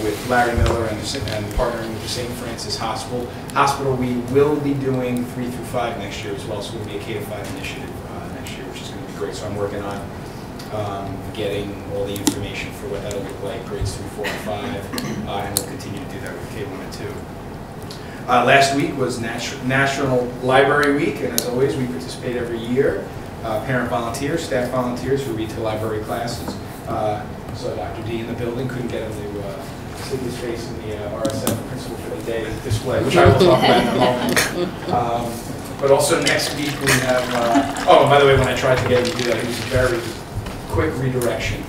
with Larry Miller and partnering with the St. Francis Hospital. We will be doing 3 through 5 next year as well, so it will be a K-5 initiative great. So I'm working on getting all the information for what that'll look like, grades 3, 4, and 5, and we'll continue to do that with K1 and 2. Last week was National Library Week, and as always, we participate every year. Parent volunteers, staff volunteers who read to library classes. So Dr. D in the building, couldn't get him to see his face in the RSF Principal for the Day display, which I will talk about in a moment. But also next week we have, oh, and by the way, when I tried to get him to do that, he was very quick redirection.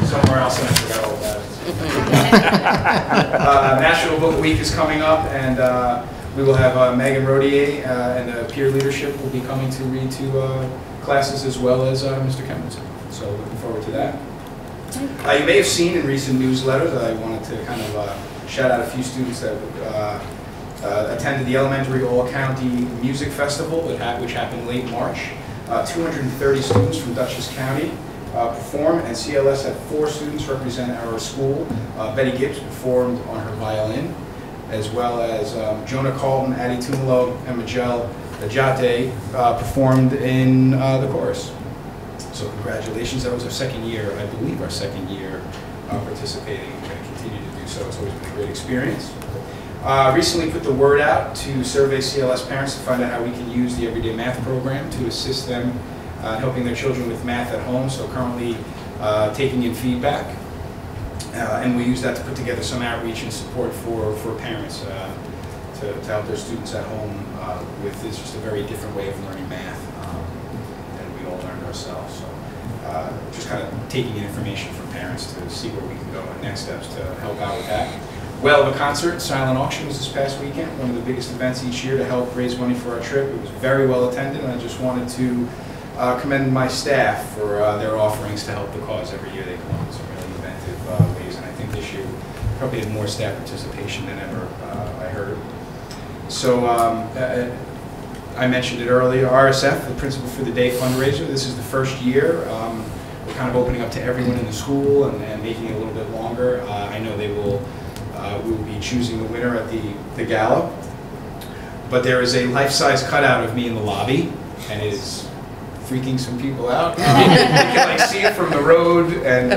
Somewhere else, and I forgot all about it. National Book Week is coming up, and we will have Megan Rodier and peer leadership will be coming to read to classes, as well as Mr. Kempton. So looking forward to that. You may have seen in recent newsletters, I wanted to kind of shout out a few students that attended the Elementary All-County Music Festival, which happened late March. 230 students from Dutchess County performed, and CLS had 4 students represent our school. Betty Gibbs performed on her violin, as well as Jonah Carlton, Addie Tumalo, and Majel Ajate performed in the chorus. So congratulations, that was our second year, I believe our second year participating. We're going to continue to do so. It's always been a great experience. Recently put the word out to survey CLS parents to find out how we can use the Everyday Math program to assist them in helping their children with math at home. So currently taking in feedback. And we use that to put together some outreach and support for parents to help their students at home with this just a very different way of learning math than we all learned ourselves. So just kind of taking in information from parents to see where we can go and next steps to help out with that. Well, the concert, Silent Auction, was this past weekend, one of the biggest events each year to help raise money for our trip. It was very well attended, and I just wanted to commend my staff for their offerings to help the cause every year. They come up with some really inventive ways, and I think this year probably had more staff participation than ever, I heard. So I mentioned it earlier, RSF, the Principal for the Day fundraiser. This is the first year. We're kind of opening up to everyone in the school and making it a little bit longer. I know they will. We will be choosing the winner at the gala. But there is a life-size cutout of me in the lobby, and it is freaking some people out. You can like see it from the road, and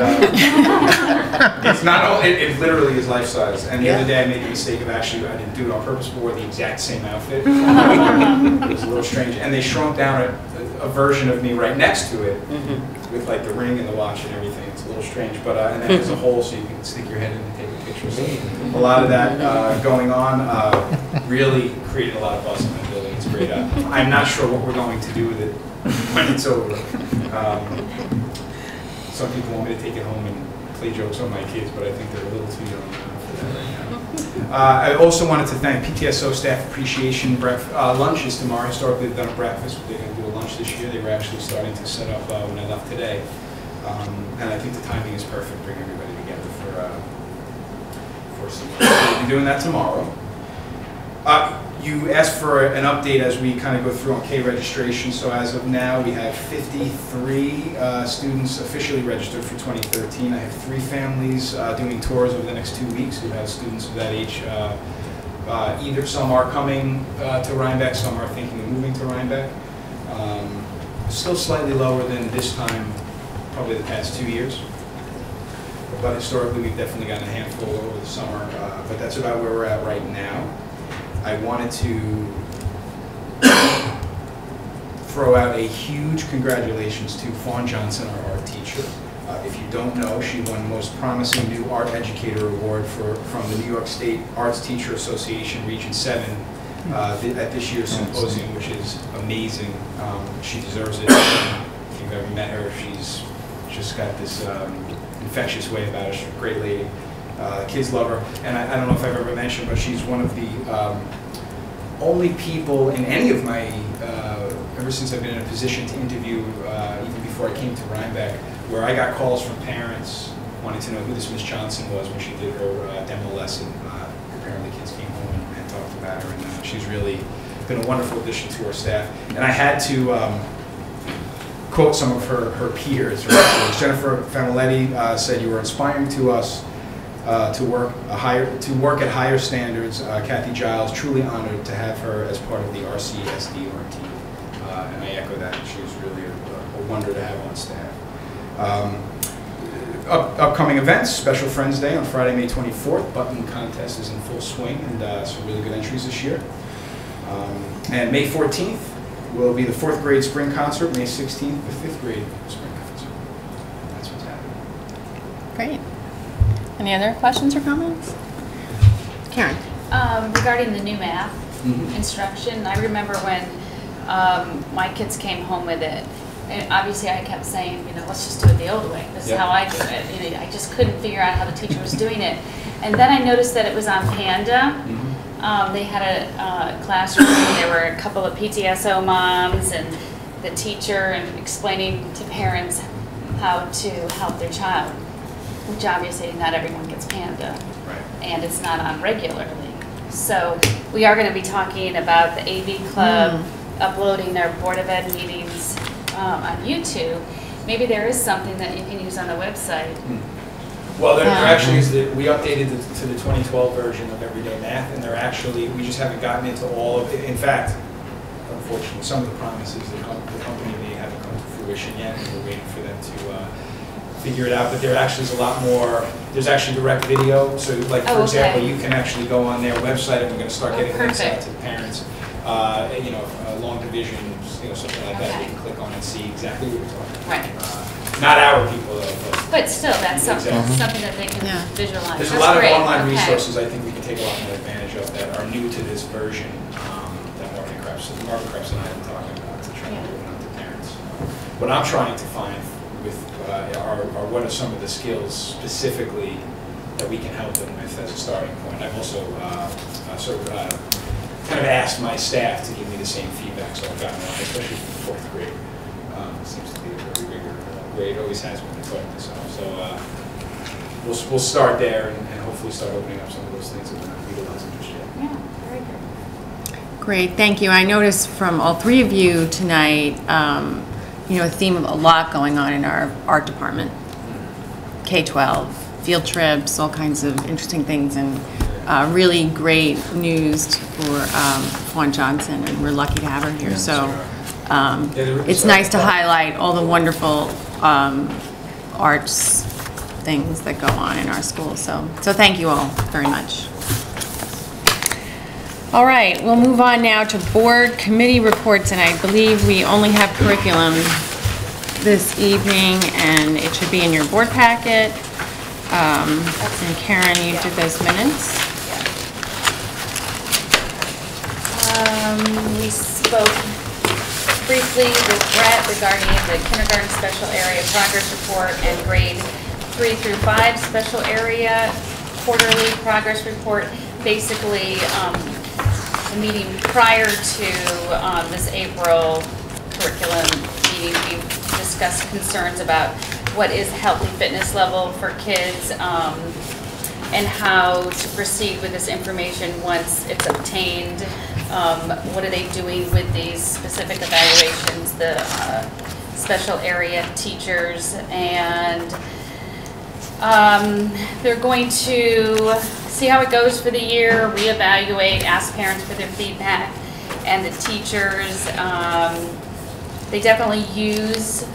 it's not all, it literally is life-size. And the other day I made the mistake of actually, I didn't do it on purpose, but wore the exact same outfit. It was a little strange. And they shrunk down a version of me right next to it, with like the ring and the watch and everything. It's a little strange, but and then there's a hole so you can stick your head in and take a picture. So a lot of that going on really created a lot of buzz in the building. It's great. I'm not sure what we're going to do with it when it's over. Some people want me to take it home and play jokes on my kids, but I think they're a little too young for that right now. I also wanted to thank PTSO Staff Appreciation Lunch is tomorrow. Historically, they've done a breakfast, but they're going to do a lunch this year. They were actually starting to set up when I left today. And I think the timing is perfect, bring everybody together for some. So we'll be doing that tomorrow. You asked for an update as we kind of go through on K registration. So as of now, we have 53 students officially registered for 2013. I have 3 families doing tours over the next 2 weeks who have students of that age. Either some are coming to Rhinebeck, some are thinking of moving to Rhinebeck. Still slightly lower than this time, probably the past 2 years. But historically, we've definitely gotten a handful over the summer. But that's about where we're at right now. I wanted to throw out a huge congratulations to Fawn Johnson, our art teacher. If you don't know, she won Most Promising New Art Educator Award from the New York State Arts Teacher Association Region 7 at this year's symposium, which is amazing. She deserves it. If you've ever met her, she's just got this infectious way about her. She's a great lady. Kids love her, and I don't know if I've ever mentioned, but she's one of the only people in any of my, ever since I've been in a position to interview, even before I came to Rhinebeck, where I got calls from parents wanting to know who this Miss Johnson was when she did her demo lesson. Apparently kids came home and talked about her, and she's really been a wonderful addition to our staff. And I had to quote some of her peers. Jennifer Familetti said, "You were inspiring to us to work at higher standards." Kathy Giles, truly honored to have her as part of the RCSD art team. and I echo that. She was really a wonder to have on staff. Upcoming events, Special Friends Day on Friday, May 24th. Button contest is in full swing, and some really good entries this year. And May 14th will be the 4th grade spring concert. May 16th, the 5th grade spring concert. That's what's happening. Great. Any other questions or comments? Karen? Regarding the new math instruction, I remember when my kids came home with it, and obviously I kept saying, you know, let's just do it the old way. This is how I do it. You know, I just couldn't figure out how the teacher was doing it. And then I noticed that it was on Panda. They had a classroom, there were a couple of PTSO moms and the teacher, and explaining to parents how to help their child, which obviously not everyone gets Panda, and it's not on regularly. So we are going to be talking about the AV Club uploading their Board of Ed meetings on YouTube. Maybe there is something that you can use on the website. Well, there actually is. We updated to the 2012 version of Everyday Math, and they're actually, we just haven't gotten into all of it. In fact, unfortunately, some of the promises the company made haven't come to fruition yet, and we're waiting for them to figure it out. But there actually is a lot more. There's actually direct video. So, like, for example, you can actually go on their website, and we're going to start getting links out to the parents. You know, long division, you know, something like that. You can click on and see exactly what you're talking about. Not our people, though. But still, that's something, something that they can visualize. There's a lot of online resources I think we can take a lot more advantage of that are new to this version that Marvin Krebs and I have been talking about to try to open up to parents. What I'm trying to find with are what are some of the skills specifically that we can help them with as a starting point. I've also kind of asked my staff to give me the same feedback, so I've gotten a lot, especially from 4th grade. Seems to be a very bigger grade, always has been taught this out. So we'll start there and hopefully start opening up some of those things that we're not utilizing just yet. Yeah, very good. Great, thank you. I noticed from all three of you tonight, you know, a theme of a lot going on in our art department. K-12, field trips, all kinds of interesting things, and really great news for Fawn Johnson, and we're lucky to have her here. It's nice to highlight all the wonderful arts things that go on in our school. So thank you all very much. All right, we'll move on now to board committee reports, and I believe we only have curriculum this evening, and it should be in your board packet. And Karen, you did those minutes. We spoke briefly with Brett regarding the kindergarten special area progress report and grade 3 through 5 special area quarterly progress report. Basically, the meeting prior to this April curriculum meeting, we discussed concerns about what is healthy fitness level for kids and how to proceed with this information once it's obtained. What are they doing with these specific evaluations, the special area teachers, and they're going to see how it goes for the year, reevaluate, ask parents for their feedback, and the teachers, they definitely use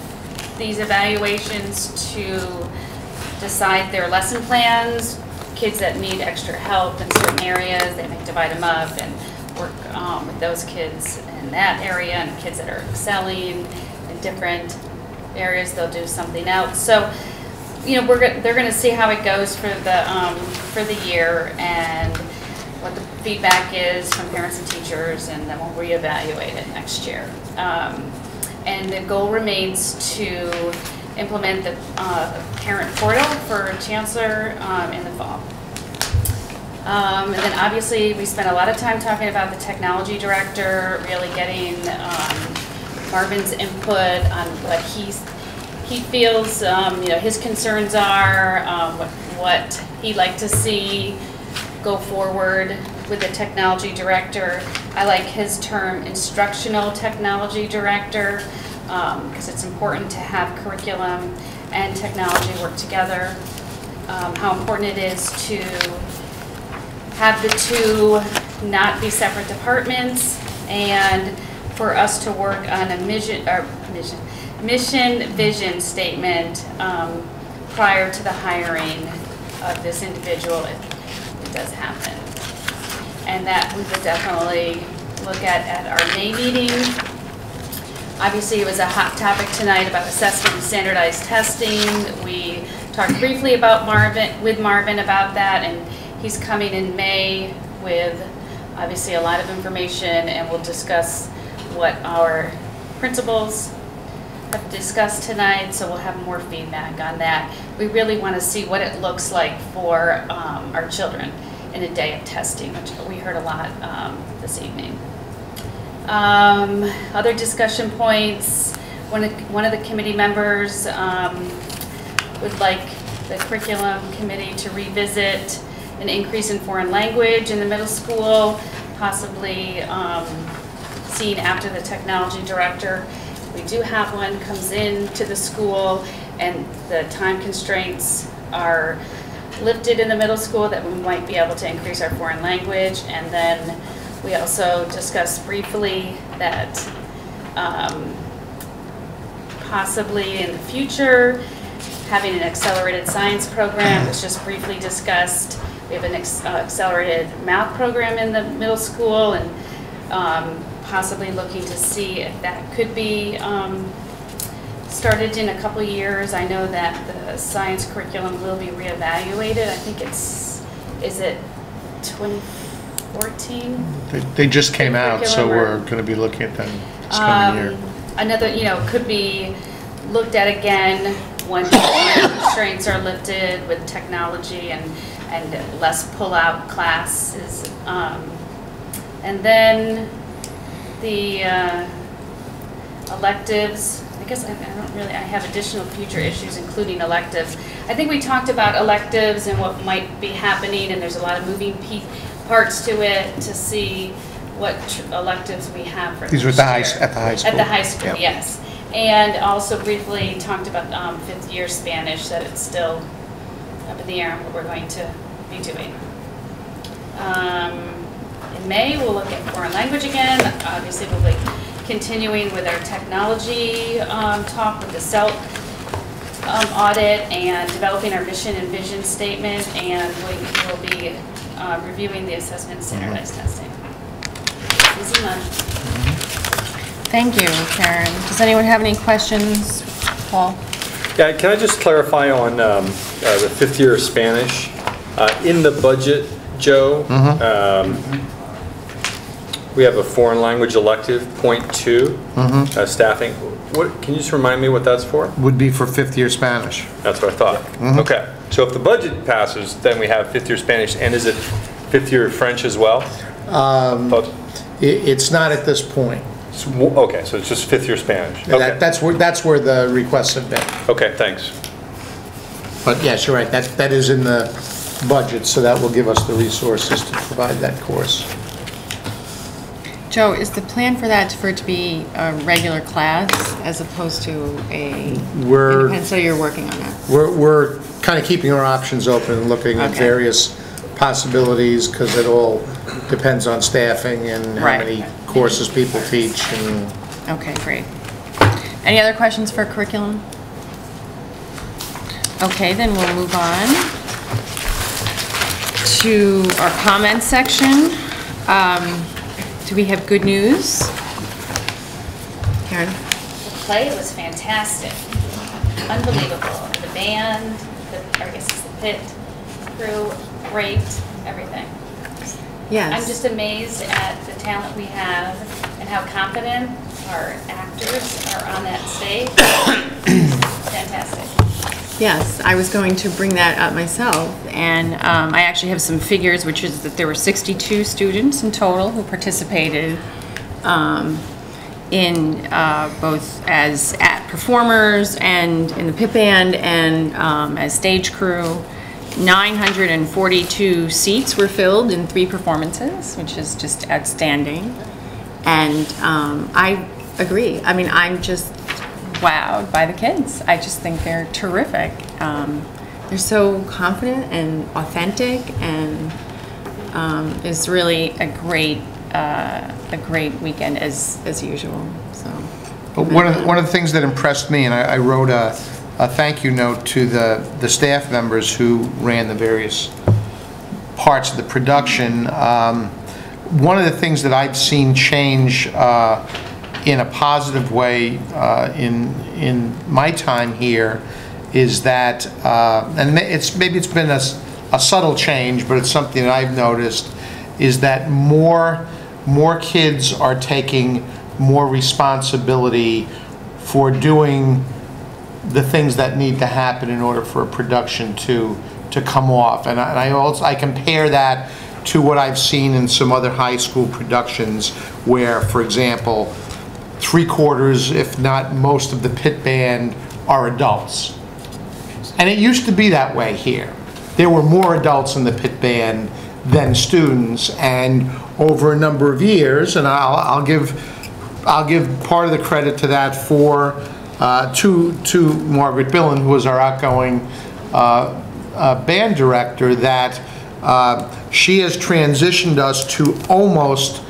these evaluations to decide their lesson plans. Kids that need extra help in certain areas, they may divide them up and work with those kids in that area, and kids that are excelling in different areas, they'll do something else. So, you know, they're going to see how it goes for the year and what the feedback is from parents and teachers, and then we'll reevaluate it next year. And the goal remains to implement the parent portal for Chancellor in the fall. And then obviously we spent a lot of time talking about the technology director, really getting Marvin's input on what he feels, you know, his concerns are, what he'd like to see go forward with the technology director. I like his term, instructional technology director, because it's important to have curriculum and technology work together. How important it is to have the two not be separate departments, and for us to work on a mission vision statement prior to the hiring of this individual if it does happen. And that we would definitely look at our May meeting. Obviously, it was a hot topic tonight about assessment and standardized testing. We talked briefly about Marvin about that, and he's coming in May with obviously a lot of information, and we'll discuss what our principals have discussed tonight, so we'll have more feedback on that. We really want to see what it looks like for our children in a day of testing, which we heard a lot this evening. Other discussion points, one of the committee members would like the curriculum committee to revisit an increase in foreign language in the middle school, possibly seen after the technology director. We do have one comes in to the school and the time constraints are lifted in the middle school that we might be able to increase our foreign language. And then we also discussed briefly that possibly in the future having an accelerated science program was just briefly discussed. We have an accelerated math program in the middle school, and possibly looking to see if that could be started in a couple years. I know that the science curriculum will be reevaluated. I think is it 2014? They just came out, so we're going to be looking at them this coming year. Another, could be looked at again once constraints are lifted with technology and less pull-out classes. And then the electives, I guess I have additional future issues including electives. I think we talked about electives and what might be happening, and there's a lot of moving parts to it to see what electives we have for these were at the high school. At the high school, yep. Yes. And also briefly talked about 5th year Spanish, that it's still up in the air on what we're going to be doing. In May, we'll look at foreign language again. Obviously, we'll be continuing with our technology talk with the CELT audit and developing our mission and vision statement, and we will be reviewing the assessment and standardized testing. Easy month. Thank you, Karen. Does anyone have any questions? Paul? Yeah, can I just clarify on the 5th year Spanish? In the budget, Joe, we have a foreign language elective, .2, staffing. What, can you just remind me what that's for? Would be for 5th year Spanish. That's what I thought. Okay, so if the budget passes, then we have 5th year Spanish, and is it 5th year French as well? It's not at this point. Okay, so it's just 5th year Spanish. Okay. That's where the requests have been. Okay, thanks. But yes, you're right. That is in the budget, so that will give us the resources to provide that course. Joe, is the plan for that for it to be a regular class as opposed to a independent? So you're working on that. We're kind of keeping our options open and looking at various possibilities, because it all depends on staffing and how many courses people teach. And okay, great. Any other questions for curriculum? Okay, then we'll move on to our comments section. Do we have good news? Karen? The play was fantastic. Unbelievable. The band, I guess it's the pit crew, great, everything. Yes. I'm just amazed at the talent we have and how confident our actors are on that stage. Fantastic. Yes, I was going to bring that up myself, and I actually have some figures, which is that there were 62 students in total who participated in both as performers and in the pit band and as stage crew. 942 seats were filled in 3 performances, which is just outstanding. And I agree. I mean, I'm just wowed by the kids. I just think they're terrific. They're so confident and authentic, and it's really a great a great weekend as usual, so. But one of the things that impressed me, and I wrote a thank you note to the staff members who ran the various parts of the production. One of the things that I've seen change in a positive way in my time here is that, and maybe it's been a subtle change, but it's something that I've noticed, is that more kids are taking more responsibility for doing the things that need to happen in order for a production to come off. And I compare that to what I've seen in some other high school productions where, for example, 3/4, if not most of the pit band are adults. And it used to be that way here. There were more adults in the pit band than students, and over a number of years, and I'll give part of the credit to that to Margaret Billen, who was our outgoing band director, that she has transitioned us to almost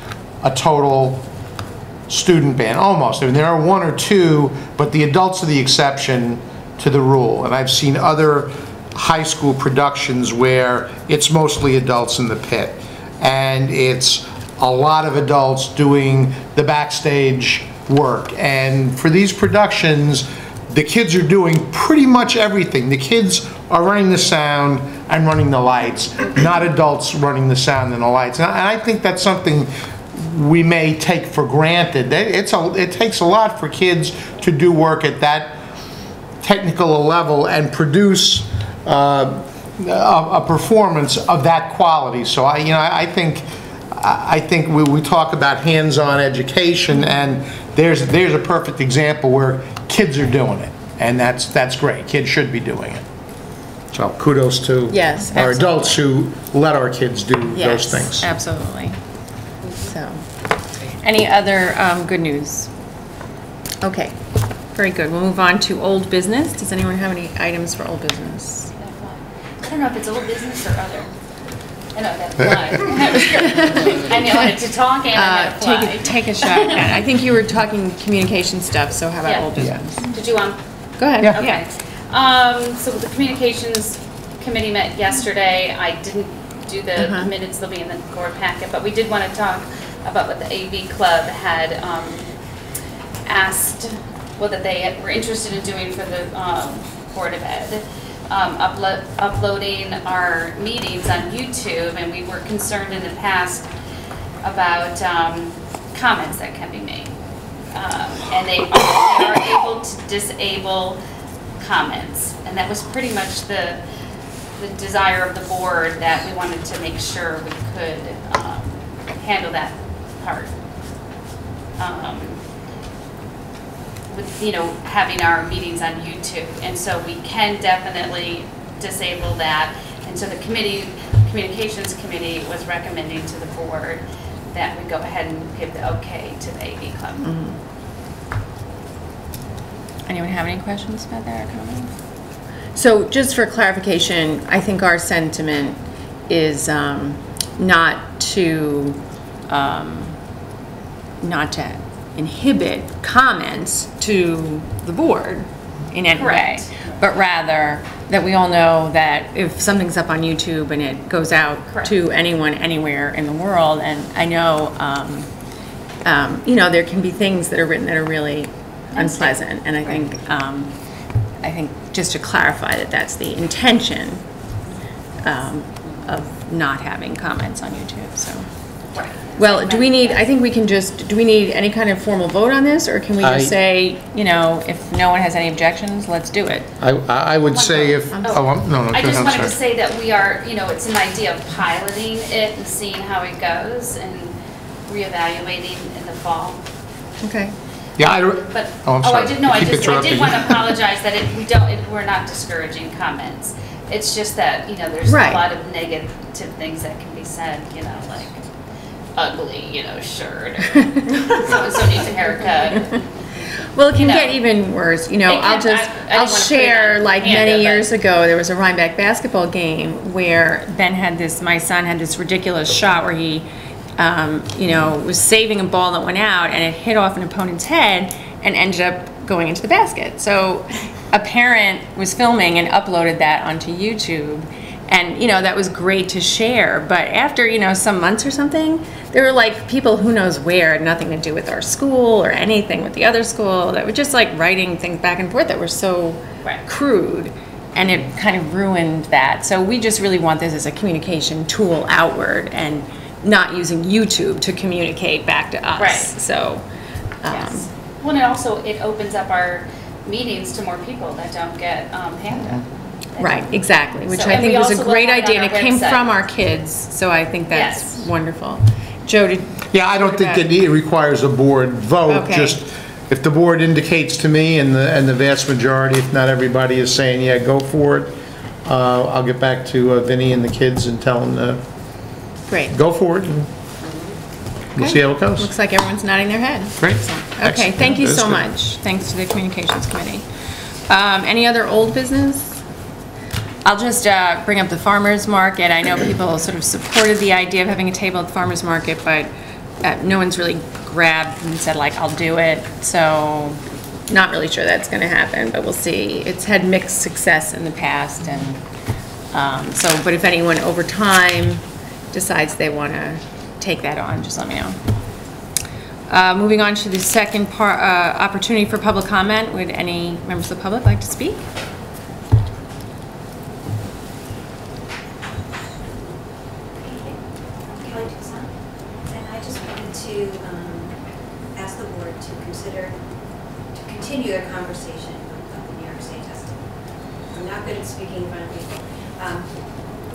a total student band, almost. I mean, there are one or two, but the adults are the exception to the rule. And I've seen other high school productions where it's mostly adults in the pit, and it's a lot of adults doing the backstage work. And for these productions, the kids are doing pretty much everything. The kids are running the sound and running the lights, not adults running the sound and the lights. And I think that's something we may take for granted. It takes a lot for kids to do work at that technical level and produce a performance of that quality. So I think we talk about hands-on education, and there's a perfect example where kids are doing it, and that's great. Kids should be doing it. So kudos to our adults who let our kids do those things. Absolutely. So, any other good news? Okay, very good. We'll move on to old business. Does anyone have any items for old business? I don't know if it's old business or other. I know that's fly. I know it to talk and I know fly. Take a shot at it. I think you were talking communication stuff, so how about old business? Did you want? Go ahead. Yeah. Okay. So the communications committee met yesterday. I didn't do the minutes, they'll be in the board packet, but we did want to talk about what the AV Club had asked, that they were interested in doing for the Board of Ed. Uploading our meetings on YouTube, and we were concerned in the past about comments that can be made. And they are able to disable comments, and that was pretty much the desire of the board, that we wanted to make sure we could handle that part. With, having our meetings on YouTube, and so we can definitely disable that. And so the communications committee was recommending to the board that we go ahead and give the okay to the AV Club. Anyone have any questions about that or comments? So just for clarification, I think our sentiment is not to inhibit comments to the board in any way, but rather that we all know that if something's up on YouTube and it goes out to anyone anywhere in the world, and I know, there can be things that are written that are really unpleasant, and I think just to clarify that that's the intention of not having comments on YouTube. So. Well, do we need any kind of formal vote on this, or can we just say, if no one has any objections, let's do it? I would say if, I just wanted to say that we are, it's an idea of piloting it and seeing how it goes and reevaluating in the fall. Okay. Yeah, I did want to apologize that we're not discouraging comments. It's just that, there's a lot of negative things that can be said, like ugly, shirt, or so-and-so needs a haircut. Well, it can get even worse. I'll share, like many years ago, there was a Rhinebeck basketball game where my son had this ridiculous shot where he was saving a ball that went out and it hit off an opponent's head and ended up going into the basket. So a parent was filming and uploaded that onto YouTube. And, that was great to share. But after, some months or something, there were like people who knows where, had nothing to do with our school or anything with the other school, that were just like writing things back and forth that were so crude. And it kind of ruined that. So we just really want this as a communication tool outward and not using YouTube to communicate back to us. Right. So, yes. Well, and it opens up our meetings to more people that don't get Panda. Right, exactly, which So, I think was a great idea, and it came website. from our kids, so I think that's wonderful. Joe, Yeah, I don't think it requires a board vote, Okay. just if the board indicates to me, and the vast majority, if not everybody, is saying, yeah, go for it, I'll get back to Vinny and the kids and tell them Great. go for it, and we'll see how it goes. Looks like everyone's nodding their head. Great. So, okay, Excellent. thank you That's so good. much. Thanks to the Communications Committee. Any other old business? I'll just bring up the farmer's market. I know people sort of supported the idea of having a table at the farmer's market, but no one's really grabbed and said, like, I'll do it. So not really sure that's going to happen, but we'll see. It's had mixed success in the past. And but if anyone over time decides they want to take that on, just let me know. Moving on to the second part, opportunity for public comment. Would any members of the public like to speak? Continue the conversation about the New York State testing. I'm not good at speaking in front of people,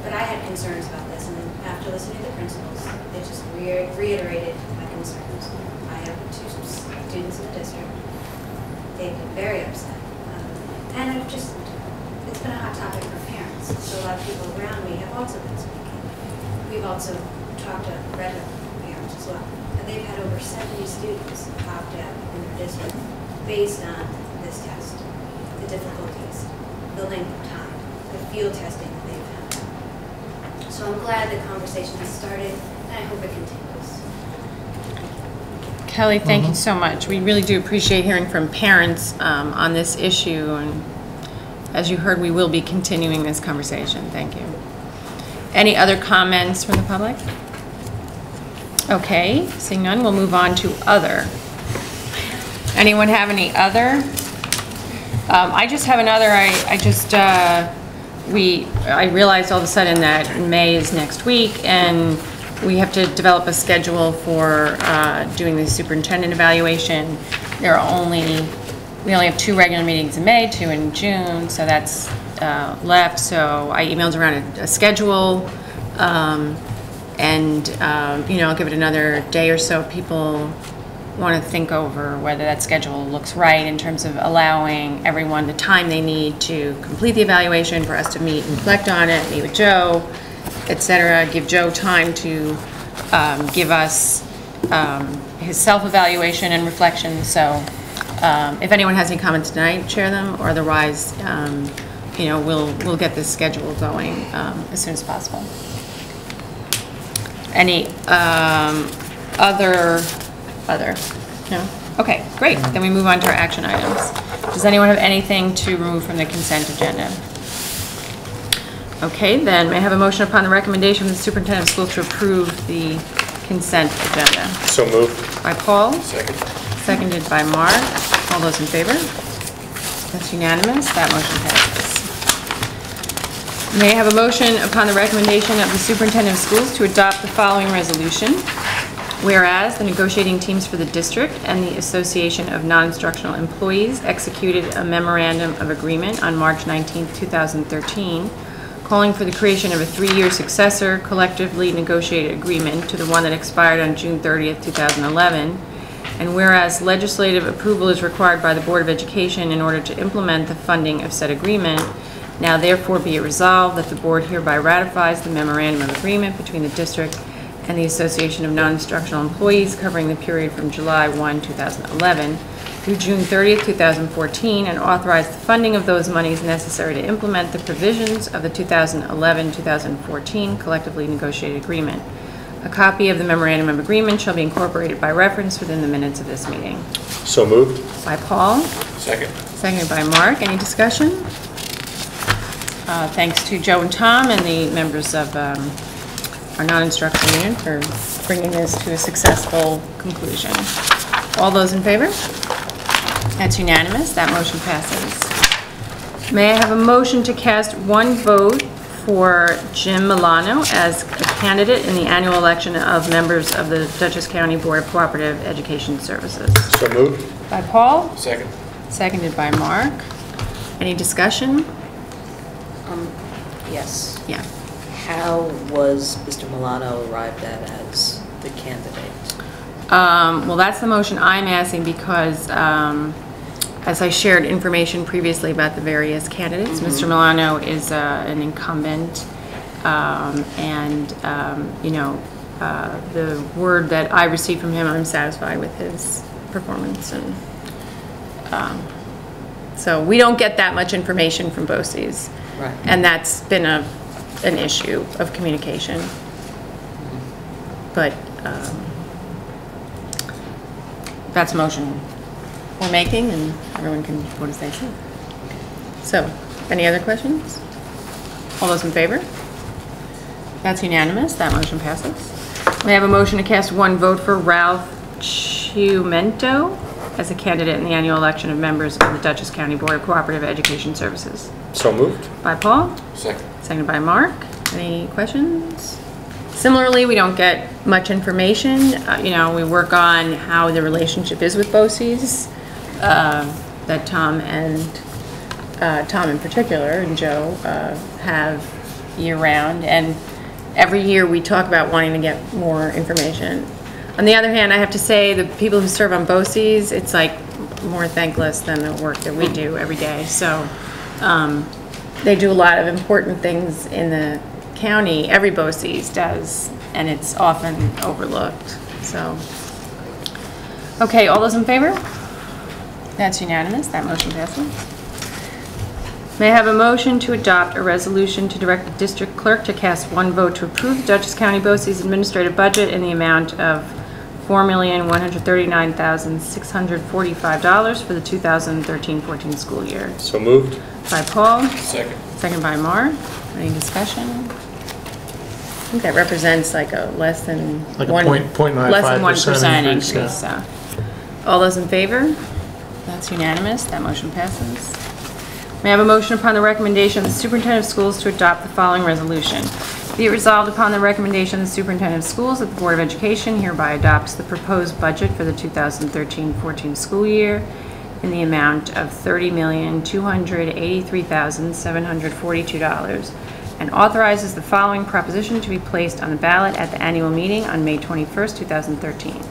but I had concerns about this, and then after listening to the principals, they just reiterated my concerns. I have 2 students in the district. They've been very upset, and it's been a hot topic for parents. So a lot of people around me have also been speaking. We've also talked to Rhinebeck parents as well, and they've had over 70 students opt out in their district based on this test, the difficulties, the length of time, the field testing that they've had. So I'm glad the conversation has started, and I hope it continues. Kelly, thank you so much. We really do appreciate hearing from parents on this issue, and as you heard, we will be continuing this conversation. Thank you. Any other comments from the public? Okay, seeing none, we'll move on to other. Anyone have any other? I just have another. I realized all of a sudden that May is next week, and we have to develop a schedule for doing the superintendent evaluation. We only have 2 regular meetings in May, 2 in June, so that's left. So I emailed around a schedule, and I'll give it another day or so. People want to think over whether that schedule looks right in terms of allowing everyone the time they need to complete the evaluation, for us to meet and reflect on it, meet with Joe, etc. Give Joe time to give us his self-evaluation and reflection. So if anyone has any comments tonight, share them, or otherwise, we'll get this schedule going as soon as possible. Any other? No? Okay, great. Then we move on to our action items. Does anyone have anything to remove from the consent agenda? Okay, then may I have a motion upon the recommendation of the superintendent of schools to approve the consent agenda? So moved. By Paul? Second. Seconded by Mark. All those in favor? That's unanimous. That motion passes. May I have a motion upon the recommendation of the superintendent of schools to adopt the following resolution? Whereas the negotiating teams for the district and the Association of Non-Instructional Employees executed a memorandum of agreement on March 19, 2013, calling for the creation of a 3-year successor collectively negotiated agreement to the one that expired on June 30, 2011, and whereas legislative approval is required by the Board of Education in order to implement the funding of said agreement, now therefore be it resolved that the board hereby ratifies the memorandum of agreement between the district and the Association of Non-Instructional Employees covering the period from July 1, 2011 through June 30, 2014, and authorize the funding of those monies necessary to implement the provisions of the 2011-2014 collectively negotiated agreement. A copy of the memorandum of agreement shall be incorporated by reference within the minutes of this meeting. So moved. By Paul, Second. seconded by Mark. Any discussion? Thanks to Joe and Tom and the members of our non-instructional unit for bringing this to a successful conclusion. All those in favor? That's unanimous. That motion passes. May I have a motion to cast one vote for Jim Milano as a candidate in the annual election of members of the Dutchess County Board of Cooperative Education Services? So moved. By Paul, Second. seconded by Mark. Any discussion? Yes. Yeah. How was Mr. Milano arrived at as the candidate? Well, that's the motion I'm asking because, as I shared information previously about the various candidates, Mr. Milano is an incumbent, the word that I received from him, I'm satisfied with his performance, and so we don't get that much information from BOCES. Right. And that's been an issue of communication. But that's a motion we're making, and everyone can vote as they see. So, any other questions? All those in favor? That's unanimous. That motion passes. May I have a motion to cast one vote for Ralph Ciumento as a candidate in the annual election of members of the Dutchess County Board of Cooperative Education Services? So moved. By Paul, Second. seconded by Mark. Any questions? Similarly, we don't get much information. We work on how the relationship is with BOCES, that Tom in particular, and Joe, have year-round. And every year we talk about wanting to get more information. On the other hand, I have to say the people who serve on BOCES, it's like more thankless than the work that we do every day. So they do a lot of important things in the county. Every BOCES does, and it's often overlooked. So, okay, all those in favor? That's unanimous. That motion passes. May I have a motion to adopt a resolution to direct the district clerk to cast one vote to approve the Dutchess County BOCES administrative budget in the amount of $4,139,645 for the 2013-14 school year? So moved. By Paul. Second. Second by Mark. Any discussion? I think that represents like a less than Like a one, 0.95% less than 1% increase, increase. yeah. So, all those in favor? That's unanimous. That motion passes. May I have a motion upon the recommendation of the superintendent of schools to adopt the following resolution? Be it resolved upon the recommendation of the superintendent of schools that the Board of Education hereby adopts the proposed budget for the 2013-14 school year in the amount of $30,283,742 and authorizes the following proposition to be placed on the ballot at the annual meeting on May 21st, 2013.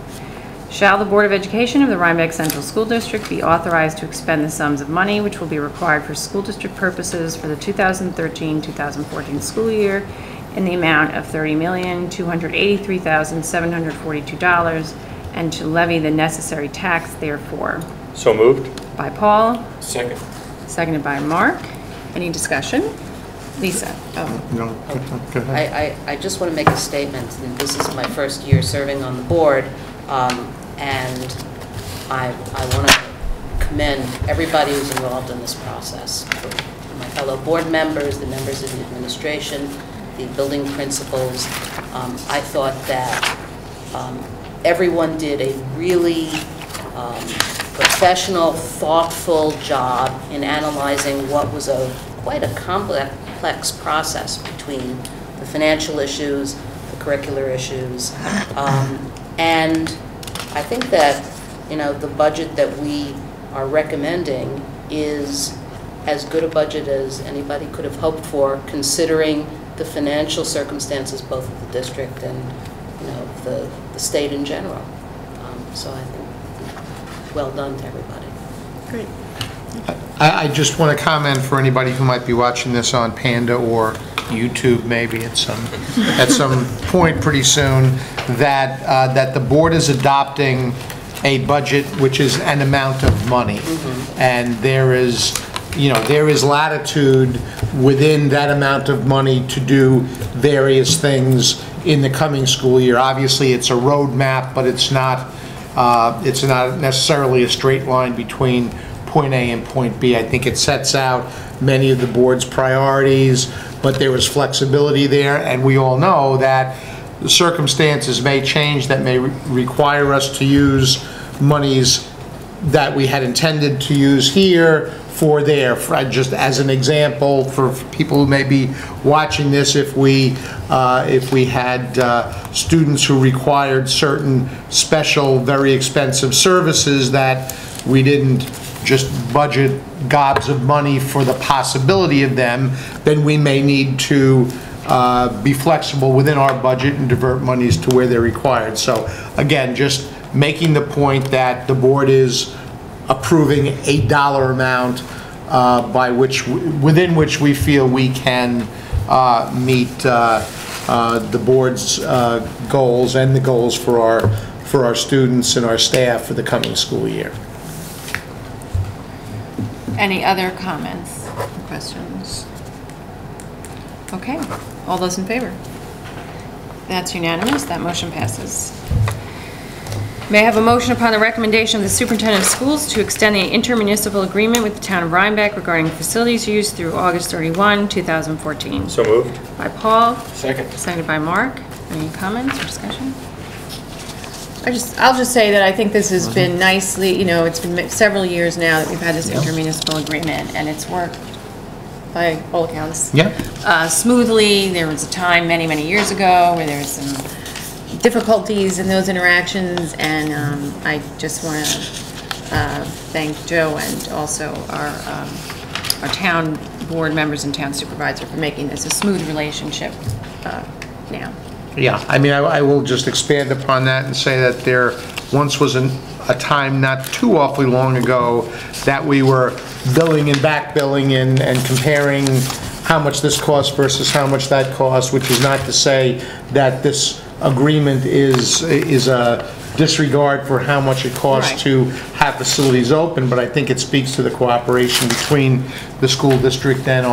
Shall the Board of Education of the Rhinebeck Central School District be authorized to expend the sums of money which will be required for school district purposes for the 2013-2014 school year in the amount of $30,283,742 and to levy the necessary tax therefore? So moved. By Paul. Second. Seconded by Mark. Any discussion? Lisa? Oh. No, go ahead. I just want to make a statement. This is my first year serving on the board, and I want to commend everybody who's involved in this process. My fellow board members, the members of the administration, the building principals. I thought that everyone did a really professional, thoughtful job in analyzing what was quite a complex process between the financial issues, the curricular issues, and I think that the budget that we are recommending is as good a budget as anybody could have hoped for, considering the financial circumstances both of the district and the state in general. So I think well done to everybody. Great. I just want to comment for anybody who might be watching this on Panda or YouTube maybe at some point pretty soon, that the board is adopting a budget which is an amount of money. And there is latitude within that amount of money to do various things in the coming school year. Obviously, it's a roadmap, but it's not necessarily a straight line between point A and point B. I think it sets out many of the board's priorities, but there was flexibility there, and we all know that the circumstances may change that may require us to use monies that we had intended to use here for there. Just as an example, for people who may be watching this, if we had students who required certain special, very expensive services that we didn't just budget gobs of money for the possibility of them, then we may need to be flexible within our budget and divert monies to where they're required. So again, just making the point that the board is approving a dollar amount within which we feel we can meet the board's goals and the goals for our students and our staff for the coming school year. Any other comments or questions? Okay, all those in favor? That's unanimous, that motion passes. May I have a motion upon the recommendation of the superintendent of schools to extend the intermunicipal agreement with the town of Rhinebeck regarding facilities use through August 31, 2014? So moved. By Paul. Second. Seconded by Mark. Any comments or discussion? I'll just say that I think this has been nicely, it's been several years now that we've had this intermunicipal agreement, and it's worked by all accounts smoothly. There was a time many, many years ago where there was some difficulties in those interactions, and I just want to thank Joe and also our town board members and town supervisor for making this a smooth relationship now. Yeah, I mean, I will just expand upon that and say that there once was a time not too awfully long ago that we were billing and back billing and comparing how much this costs versus how much that costs, which is not to say that this agreement is a disregard for how much it costs to have facilities open, but I think it speaks to the cooperation between the school district and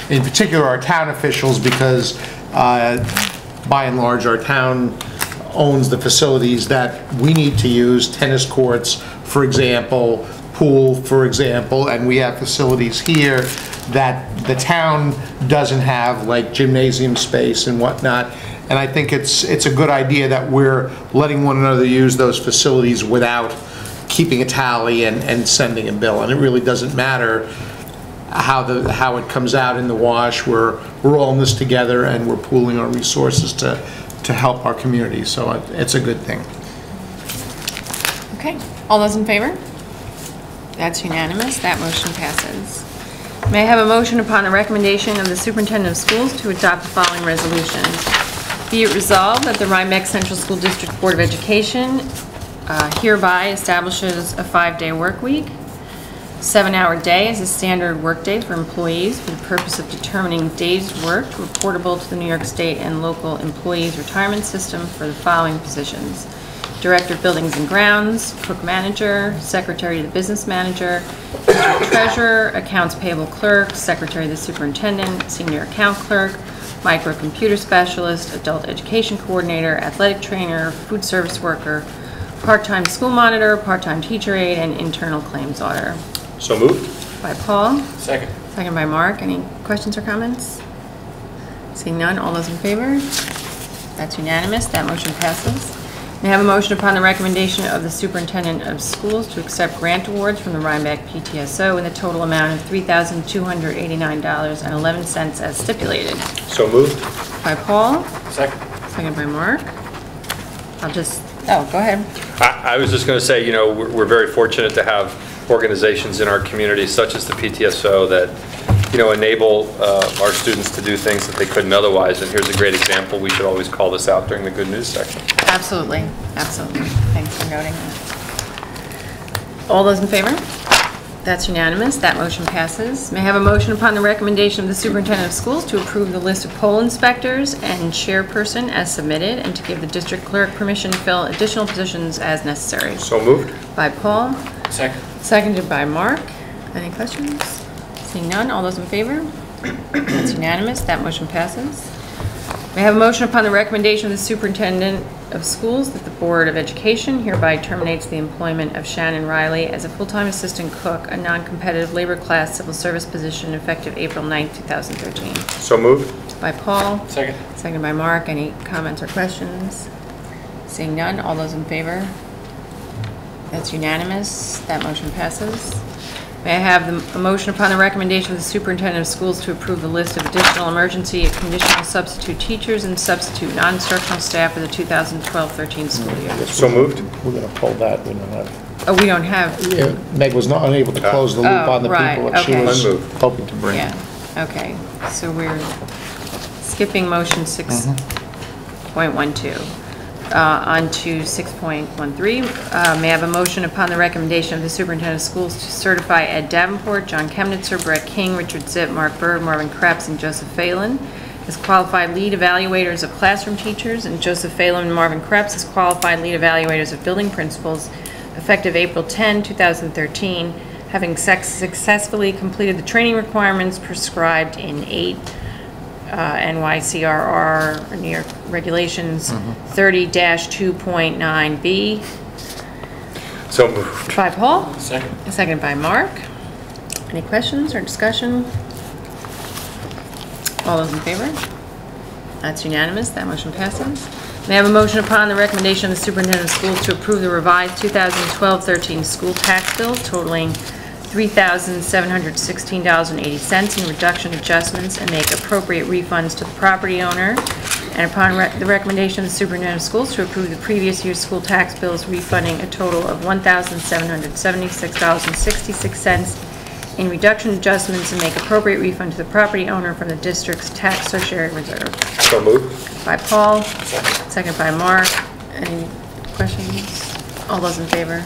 in particular our town officials, because by and large our town owns the facilities that we need to use, tennis courts, for example, pool, for example, and we have facilities here that the town doesn't have, like gymnasium space and whatnot. And I think it's a good idea that we're letting one another use those facilities without keeping a tally and sending a bill. And it really doesn't matter how it comes out in the wash. We're all in this together, and we're pooling our resources to help our community. So it's a good thing. Okay, all those in favor? That's unanimous. That motion passes. May I have a motion upon the recommendation of the superintendent of schools to adopt the following resolutions? Be it resolved that the Rhinebeck Central School District Board of Education hereby establishes a 5-day work week. 7-hour day is a standard work day for employees for the purpose of determining days worked reportable to the New York State and local employees retirement system for the following positions: Director of Buildings and Grounds, Cook Manager, Secretary to the Business Manager, District Treasurer, Accounts Payable Clerk, Secretary to the Superintendent, Senior Account Clerk, Microcomputer Specialist, Adult Education Coordinator, Athletic Trainer, Food Service Worker, Part-Time School Monitor, Part-Time Teacher Aide, and Internal Claims Auditor. So moved. By Paul. Second. Second by Mark. Any questions or comments? Seeing none, all those in favor? That's unanimous. That motion passes. May I have a motion upon the recommendation of the superintendent of schools to accept grant awards from the Rhinebeck PTSO in the total amount of $3,289.11 as stipulated. So moved. By Paul. Second. Second by Mark. Go ahead. I was just going to say, we're very fortunate to have organizations in our community such as the PTSO that enable our students to do things that they couldn't otherwise, and here's a great example. We should always call this out during the good news section. Absolutely. Thanks for noting that. All those in favor? That's unanimous. That motion passes. May I have a motion upon the recommendation of the superintendent of schools to approve the list of poll inspectors and chairperson as submitted, and to give the district clerk permission to fill additional positions as necessary? So moved. By Paul. Second. Seconded by Mark. Any questions? Seeing none, all those in favor? That's unanimous. That motion passes. May I have a motion upon the recommendation of the Superintendent of Schools that the Board of Education hereby terminates the employment of Shannon Riley as a full-time assistant cook, a non-competitive labor class civil service position effective April 9th, 2013. So moved. By Paul. Second. Seconded by Mark. Any comments or questions? Seeing none, all those in favor? That's unanimous. That motion passes. May I have a motion upon the recommendation of the Superintendent of Schools to approve the list of additional emergency and conditional substitute teachers and substitute non-instructional staff for the 2012-13 school year? So moved. We're going to pull that. We don't have. Oh, we don't have, Yeah, Meg was not unable to close the loop Oh, on the right, people that she okay. was Unmoved. hoping to bring. yeah, okay. So we're skipping motion 6.12. On to 6.13. May I have a motion upon the recommendation of the Superintendent of Schools to certify Ed Davenport, John Chemnitzer, Brett King, Richard Zipp, Mark Bird, Marvin Krebs, and Joseph Phelan as qualified lead evaluators of classroom teachers, and Joseph Phelan and Marvin Krebs as qualified lead evaluators of building principals, effective April 10, 2013, having successfully completed the training requirements prescribed in 8 NYCRR, or New York Regulations 30-2.9B. So moved. By Paul. Second. Seconded by Mark. Any questions or discussion? All those in favor? That's unanimous. That motion passes. May I have a motion upon the recommendation of the Superintendent of Schools to approve the revised 2012-13 school tax bill totaling $3,716.80 in reduction adjustments and make appropriate refunds to the property owner. And upon the recommendation of the Superintendent of Schools to approve the previous year's school tax bills refunding a total of $1,776.66 in reduction adjustments and make appropriate refund to the property owner from the district's tax tertiary reserve. So moved. By Paul. Second by Mark. Any questions? All those in favor?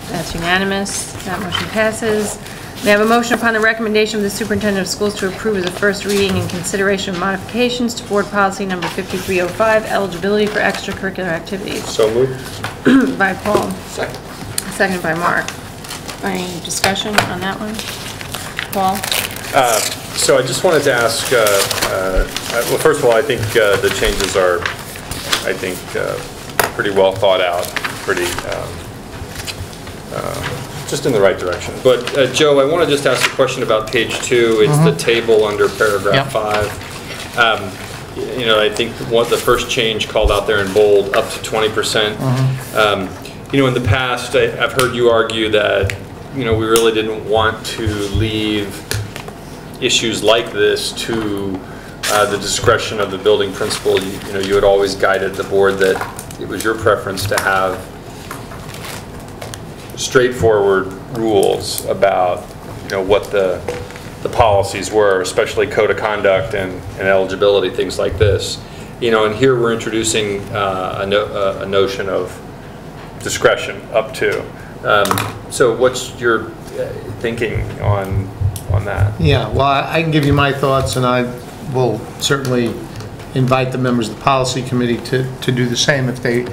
That's unanimous. That motion passes. May I have a motion upon the recommendation of the Superintendent of Schools to approve as a first reading in consideration of modifications to Board Policy Number 5305, eligibility for extracurricular activities? So moved. By Paul. Second. Seconded by Mark. Any discussion on that one? Paul? So I just wanted to ask, well, first of all, I think the changes are, I think, pretty well thought out, pretty, just in the right direction. But Joe, I want to just ask a question about page 2. It's the table under paragraph 5. You know, I think the first change called out there in bold, up to 20%. You know, in the past, I've heard you argue that, you know, we really didn't want to leave issues like this to the discretion of the building principal. You know, you had always guided the board that it was your preference to have straightforward rules about, you know, what the policies were, especially code of conduct and eligibility, things like this. You know, and here we're introducing a notion of discretion up to. So what's your thinking on that? Yeah, well, I can give you my thoughts, and I will certainly invite the members of the policy committee to do the same if they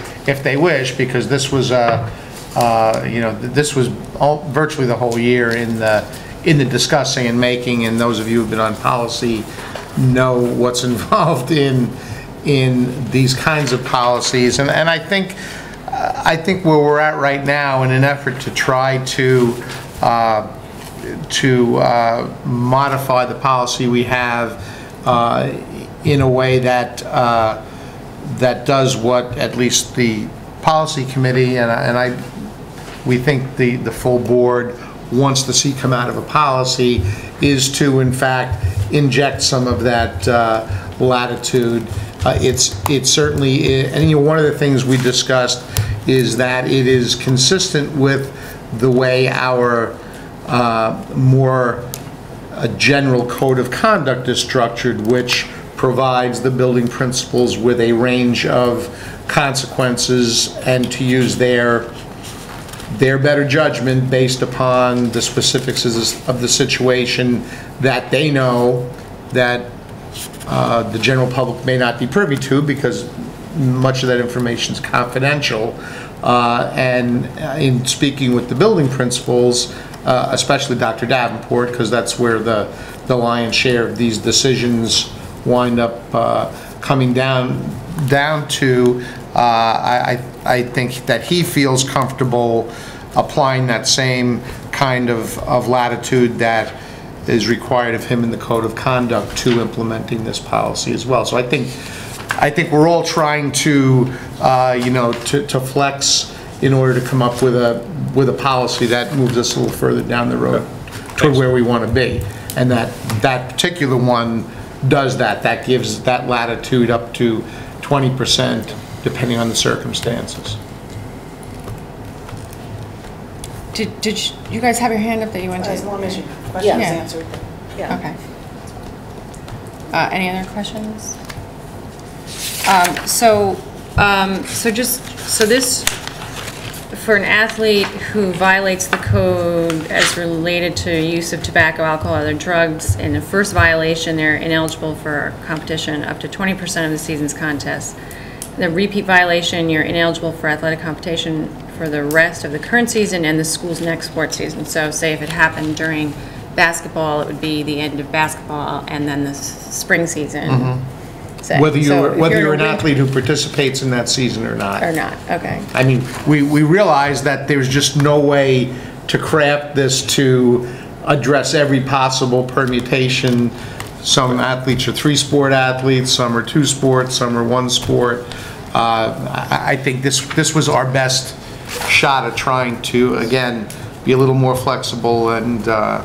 wish, because this was you know, this was virtually the whole year in the discussing and making, and those of you who've been on policy know what's involved in these kinds of policies, and I think where we're at right now, in an effort to try to modify the policy we have in a way that that does what at least the policy committee and we think the full board wants to see come out of a policy is to, in fact, inject some of that latitude. It's certainly, and you know, one of the things we discussed is that it is consistent with the way our more general code of conduct is structured, which provides the building principals with a range of consequences and to use their better judgment based upon the specifics of the situation that they know that the general public may not be privy to, because much of that information is confidential. And in speaking with the building principals, especially Dr. Davenport, because that's where the lion's share of these decisions wind up coming down to, I think that he feels comfortable applying that same kind of latitude that is required of him in the code of conduct to implementing this policy as well. So I think we're all trying to, to flex in order to come up with a policy that moves us a little further down the road toward where we want to be. And that particular one does that. That gives that latitude up to 20% depending on the circumstances. Did you guys have your hand up that you wanted to? As long as your question is answered. Yeah. Okay. Any other questions? So this, for an athlete who violates the code as related to use of tobacco, alcohol, or other drugs, in the first violation, they're ineligible for competition up to 20% of the season's contests. The repeat violation, you're ineligible for athletic competition for the rest of the current season and the school's next sports season. So say if it happened during basketball, it would be the end of basketball and then the spring season. Mm-hmm. Whether you're an athlete who participates in that season or not. Or not, okay. I mean, we realize that there's just no way to craft this to address every possible permutation. Some athletes are 3-sport athletes, some are 2 sports, some are 1 sport. I think this was our best shot at trying to, again, be a little more flexible and a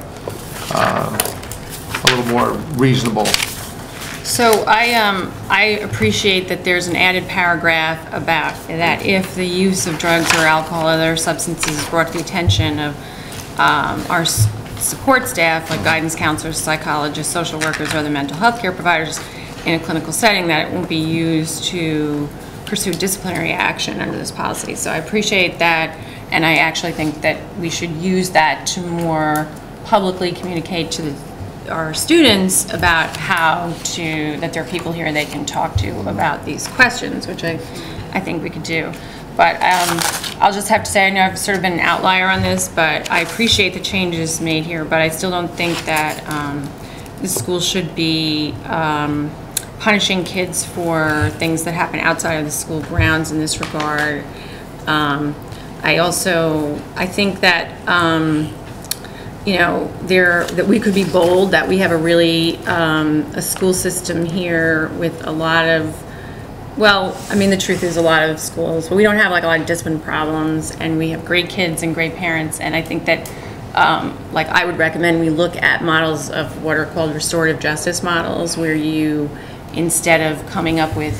little more reasonable. So I appreciate that there's an added paragraph about that if the use of drugs or alcohol or other substances is brought to the attention of our support staff, like guidance counselors, psychologists, social workers, or other mental health care providers in a clinical setting, that it won't be used to pursue disciplinary action under this policy. So I appreciate that, and I actually think that we should use that to more publicly communicate to our students about that there are people here they can talk to about these questions, which I think we could do. But I'll just have to say, I know I've sort of been an outlier on this, but I appreciate the changes made here, but I still don't think that the school should be punishing kids for things that happen outside of the school grounds in this regard. I think that that we could be bold, that we have a really a school system here with a lot of, well, I mean, the truth is a lot of schools, but we don't have like a lot of discipline problems, and we have great kids and great parents, and I think that like I would recommend we look at models of what are called restorative justice models, where you, instead of coming up with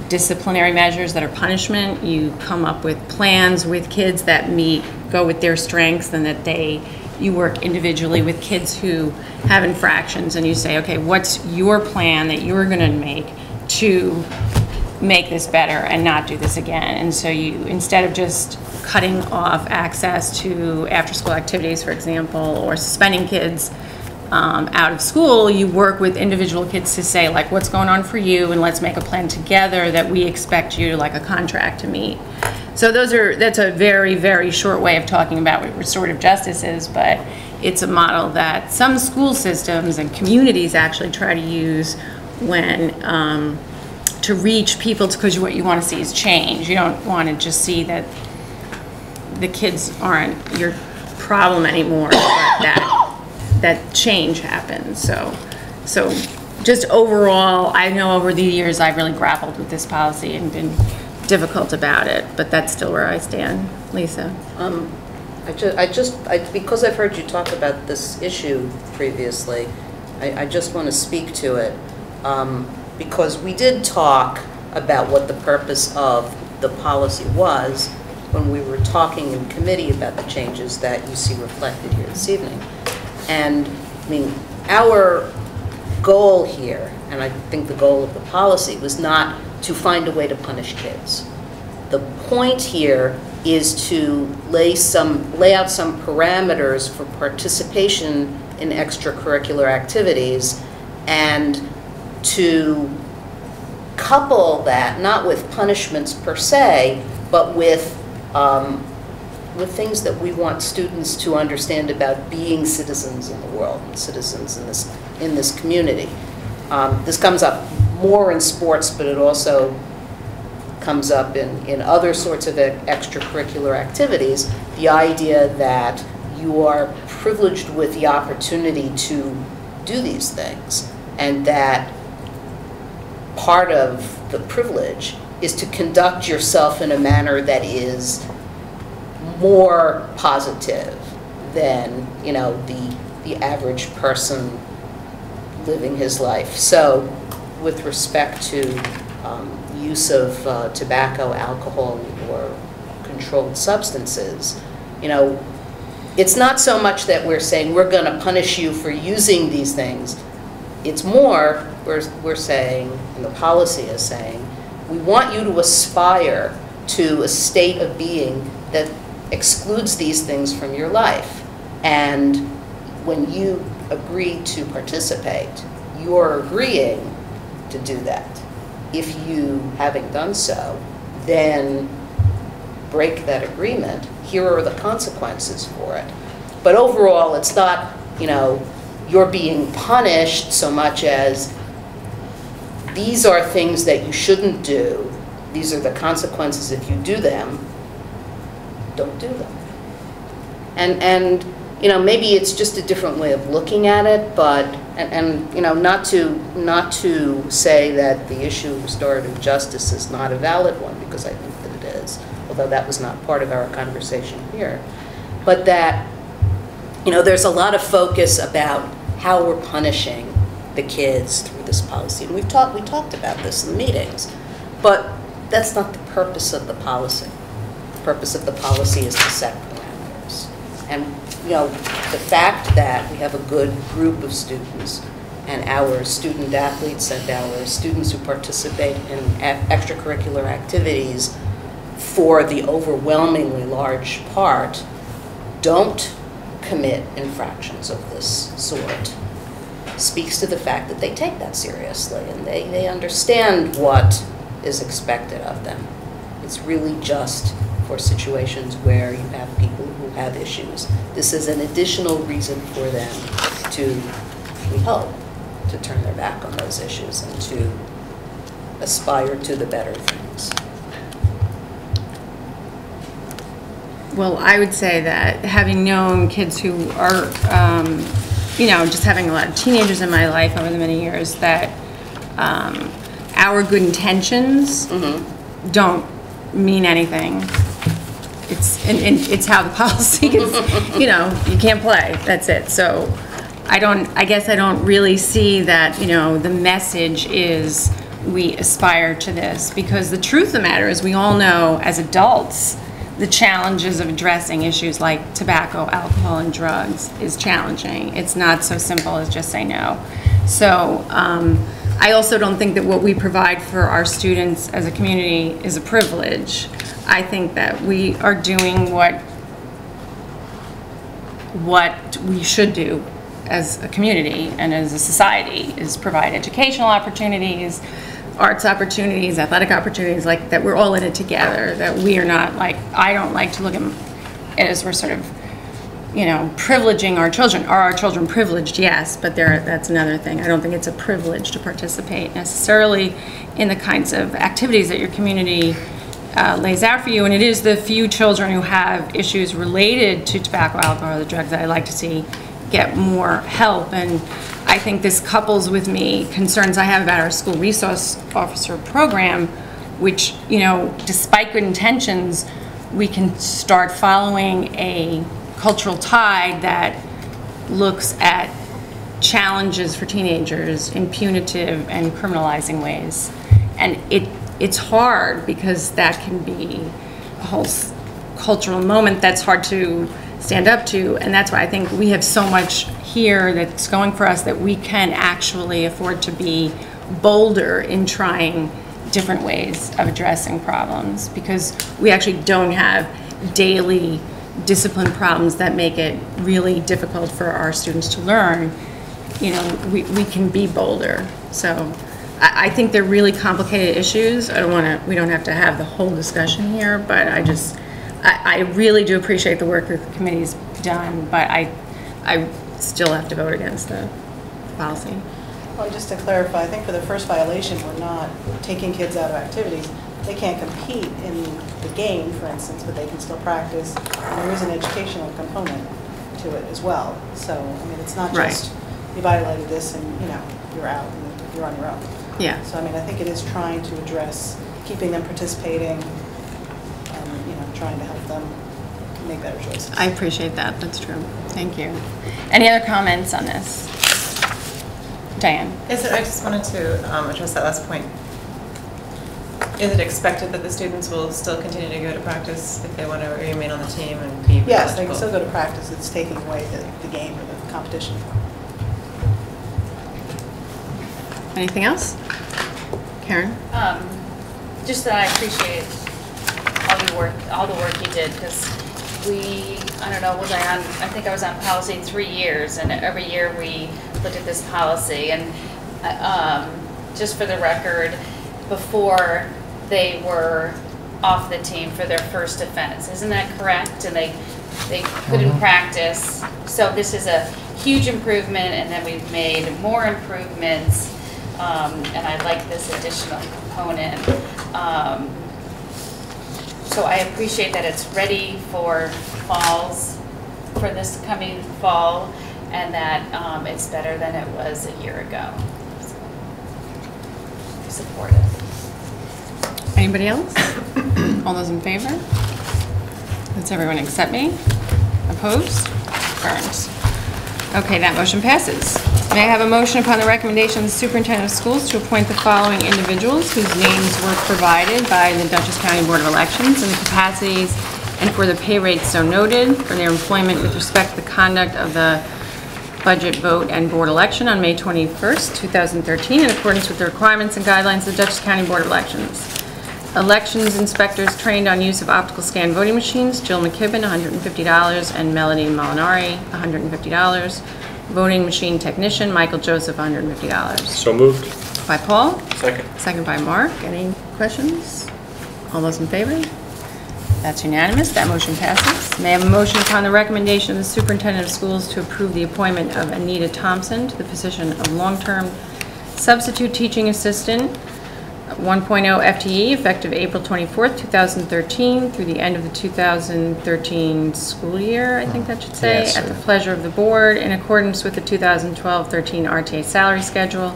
disciplinary measures that are punishment, you come up with plans with kids that go with their strengths, and that you work individually with kids who have infractions, and you say, okay, what's your plan that you're going to make to make this better and not do this again? And so you, instead of just cutting off access to after-school activities, for example, or suspending kids out of school, you work with individual kids to say, like, what's going on for you, and let's make a plan together that we expect you, like a contract, to meet. So that's a very, very short way of talking about what restorative justice is, but it's a model that some school systems and communities actually try to use when to reach people, because what you want to see is change. You don't want to just see that the kids aren't your problem anymore, but that change happens. So just overall, I know over the years I've really grappled with this policy and been difficult about it, but that's still where I stand. Lisa? Because I've heard you talk about this issue previously, I just want to speak to it, because we did talk about what the purpose of the policy was when we were talking in committee about the changes that you see reflected here this evening. And I mean, our goal here, and I think the goal of the policy, was not to find a way to punish kids. The point here is to lay out some parameters for participation in extracurricular activities, and to couple that not with punishments per se, but with things that we want students to understand about being citizens in the world and citizens in this community. This comes up more in sports, but it also comes up in other sorts of extracurricular activities, the idea that you are privileged with the opportunity to do these things, and that part of the privilege is to conduct yourself in a manner that is more positive than, you know, the average person living his life. So with respect to use of tobacco, alcohol, or controlled substances, you know, it's not so much that we're saying we're going to punish you for using these things. It's more, we're saying, and the policy is saying, we want you to aspire to a state of being that excludes these things from your life. And when you agree to participate, you're agreeing to do that. If you, having done so, then break that agreement, here are the consequences for it. But overall, it's not, you know, you're being punished so much as these are things that you shouldn't do. These are the consequences if you do them. Don't do them. And you know, maybe it's just a different way of looking at it, but, and you know, not to say that the issue of restorative justice is not a valid one, because I think that it is, although that was not part of our conversation here. But that, you know, there's a lot of focus about how we're punishing the kids through this policy. And we talked about this in the meetings, but that's not the purpose of the policy. The purpose of the policy is to set parameters. And, you know, the fact that we have a good group of students, and our student athletes and our students who participate in extracurricular activities, for the overwhelmingly large part, don't commit infractions of this sort, speaks to the fact that they take that seriously and they understand what is expected of them. It's really just for situations where you have people who have issues. This is an additional reason for them to, we hope, to turn their back on those issues and to aspire to the better things. Well, I would say that having known kids who are, you know, just having a lot of teenagers in my life over the many years, that our good intentions don't mean anything. It's how the policy is, you know, you can't play, that's it. So I guess I don't really see that, you know, the message is we aspire to this, because the truth of the matter is we all know as adults the challenges of addressing issues like tobacco, alcohol, and drugs is challenging. It's not so simple as just say no. So I also don't think that what we provide for our students as a community is a privilege. I think that we are doing what we should do as a community and as a society, is provide educational opportunities, arts opportunities, athletic opportunities, like that we're all in it together, that we are not like, I don't like to look at it as we're sort of, you know, privileging our children. Are our children privileged? Yes, but that's another thing. I don't think it's a privilege to participate necessarily in the kinds of activities that your community lays out for you, and it is the few children who have issues related to tobacco, alcohol, or the drugs that I like to see get more help. And I think this couples with me concerns I have about our school resource officer program, which, you know, despite good intentions, we can start following a cultural tide that looks at challenges for teenagers in punitive and criminalizing ways. And it's hard, because that can be a whole cultural moment that's hard to stand up to, and that's why I think we have so much here that's going for us that we can actually afford to be bolder in trying different ways of addressing problems, because we actually don't have daily discipline problems that make it really difficult for our students to learn. You know, we can be bolder. So I think they're really complicated issues. We don't have to have the whole discussion here, but I really do appreciate the work that the committee's done, but I still have to vote against the policy. Well, just to clarify, I think for the first violation, we're not taking kids out of activities. They can't compete in the game, for instance, but they can still practice. And there is an educational component to it as well. So, I mean, it's not just you violated this and, you know, you're out and you're on your own. Yeah. So, I mean, I think it is trying to address keeping them participating and, you know, trying to help them make better choices. I appreciate that. That's true. Thank you. Any other comments on this? Diane? I just wanted to address that last point. Is it expected that the students will still continue to go to practice if they want to remain on the team and be Yes, they can eligible? still go to practice. It's taking away the game or the competition. Anything else? Karen? Just that I appreciate all the work you did, because I don't know, I think I was on policy 3 years, and every year we looked at this policy, and just for the record, before they were off the team for their first offense, isn't that correct? And they couldn't practice, so this is a huge improvement, and then we've made more improvements, and I like this additional component. So I appreciate that it's ready for this coming fall, and that it's better than it was a year ago. So, I support it. Anybody else? All those in favor? Does everyone accept me? Opposed? Burned. Okay, that motion passes. May I have a motion upon the recommendation of the superintendent of schools to appoint the following individuals whose names were provided by the Dutchess County Board of Elections in the capacities and for the pay rates so noted for their employment with respect to the conduct of the budget vote and board election on May 21st, 2013, in accordance with the requirements and guidelines of the Dutchess County Board of Elections. Elections inspectors trained on use of optical scan voting machines, Jill McKibben, $150, and Melody Molinari, $150. Voting machine technician, Michael Joseph, $150. So moved. By Paul? Second. Second by Mark. Any questions? All those in favor? That's unanimous. That motion passes. May I have a motion upon the recommendation of the superintendent of schools to approve the appointment of Anita Thompson to the position of long-term substitute teaching assistant, 1.0 FTE, effective April 24th, 2013, through the end of the 2013 school year, I think that should say, Yes, at the pleasure of the board, in accordance with the 2012-13 RTA salary schedule.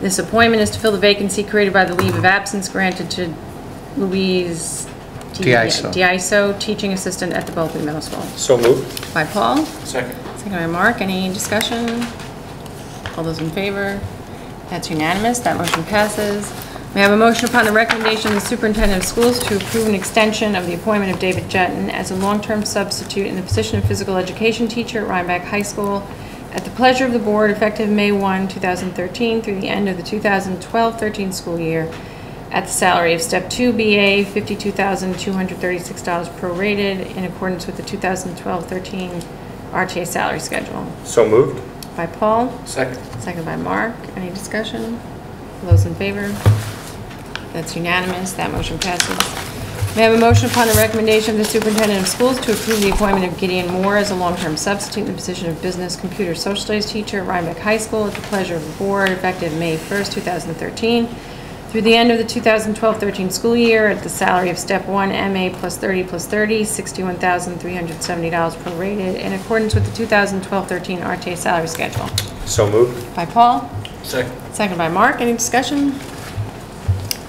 This appointment is to fill the vacancy created by the leave of absence granted to Louise Diiso, teaching assistant at the Bulkley Middle School. So moved. By Paul. Second. Second by Mark. Any discussion? All those in favor? That's unanimous. That motion passes. May I have a motion upon the recommendation of the superintendent of schools to approve an extension of the appointment of David Jetton as a long-term substitute in the position of physical education teacher at Rhinebeck High School at the pleasure of the board, effective May 1, 2013 through the end of the 2012-13 school year at the salary of Step 2 BA, $52,236 prorated in accordance with the 2012-13 RTA salary schedule. So moved. By Paul. Second. Second by Mark. Any discussion? Those in favor? That's unanimous. That motion passes. May I have a motion upon the recommendation of the superintendent of schools to approve the appointment of Gideon Moore as a long-term substitute in the position of business computer social studies teacher at Rhinebeck High School at the pleasure of the board, effective May 1st, 2013, through the end of the 2012-13 school year at the salary of Step 1 MA plus 30, $61,370 prorated in accordance with the 2012-13 RTA salary schedule. So moved. By Paul. Second. Second by Mark. Any discussion?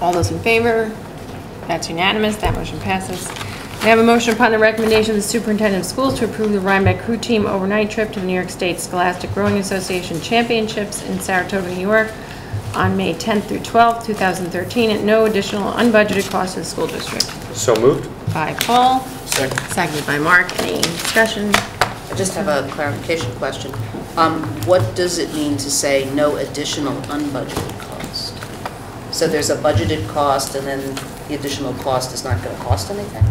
All those in favor? That's unanimous. That motion passes. May I have a motion upon the recommendation of the superintendent of schools to approve the Rhinebeck crew team overnight trip to the New York State Scholastic Rowing Association Championships in Saratoga, New York on May 10th through 12th, 2013 at no additional unbudgeted cost to the school district. So moved. By Paul. Second. Seconded by Mark. Any discussion? I just have a clarification question. What does it mean to say no additional unbudgeted cost? So there's a budgeted cost and then the additional cost is not going to cost anything?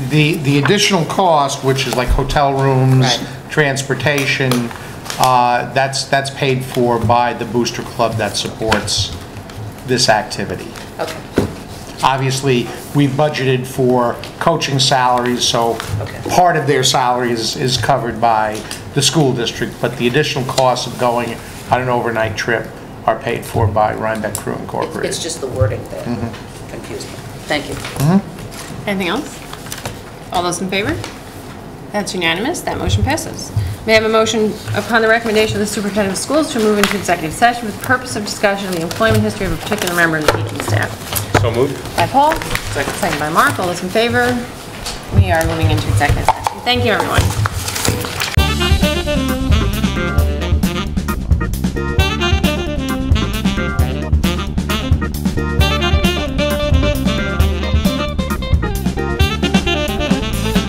The additional cost, which is like hotel rooms, Right. transportation, that's paid for by the booster club that supports this activity. Okay. Obviously, we budgeted for coaching salaries, so Okay. part of their salary is covered by the school district, but the additional cost of going on an overnight trip are paid for by Rhinebeck Crew Incorporated. It's just the wording that confused me. Thank you. Anything else? All those in favor? That's unanimous. That motion passes. May I have a motion upon the recommendation of the superintendent of schools to move into executive session for the purpose of discussion of the employment history of a particular member of the teaching staff? So moved. By Paul? Second by Mark. All those in favor? We are moving into executive session. Thank you, everyone.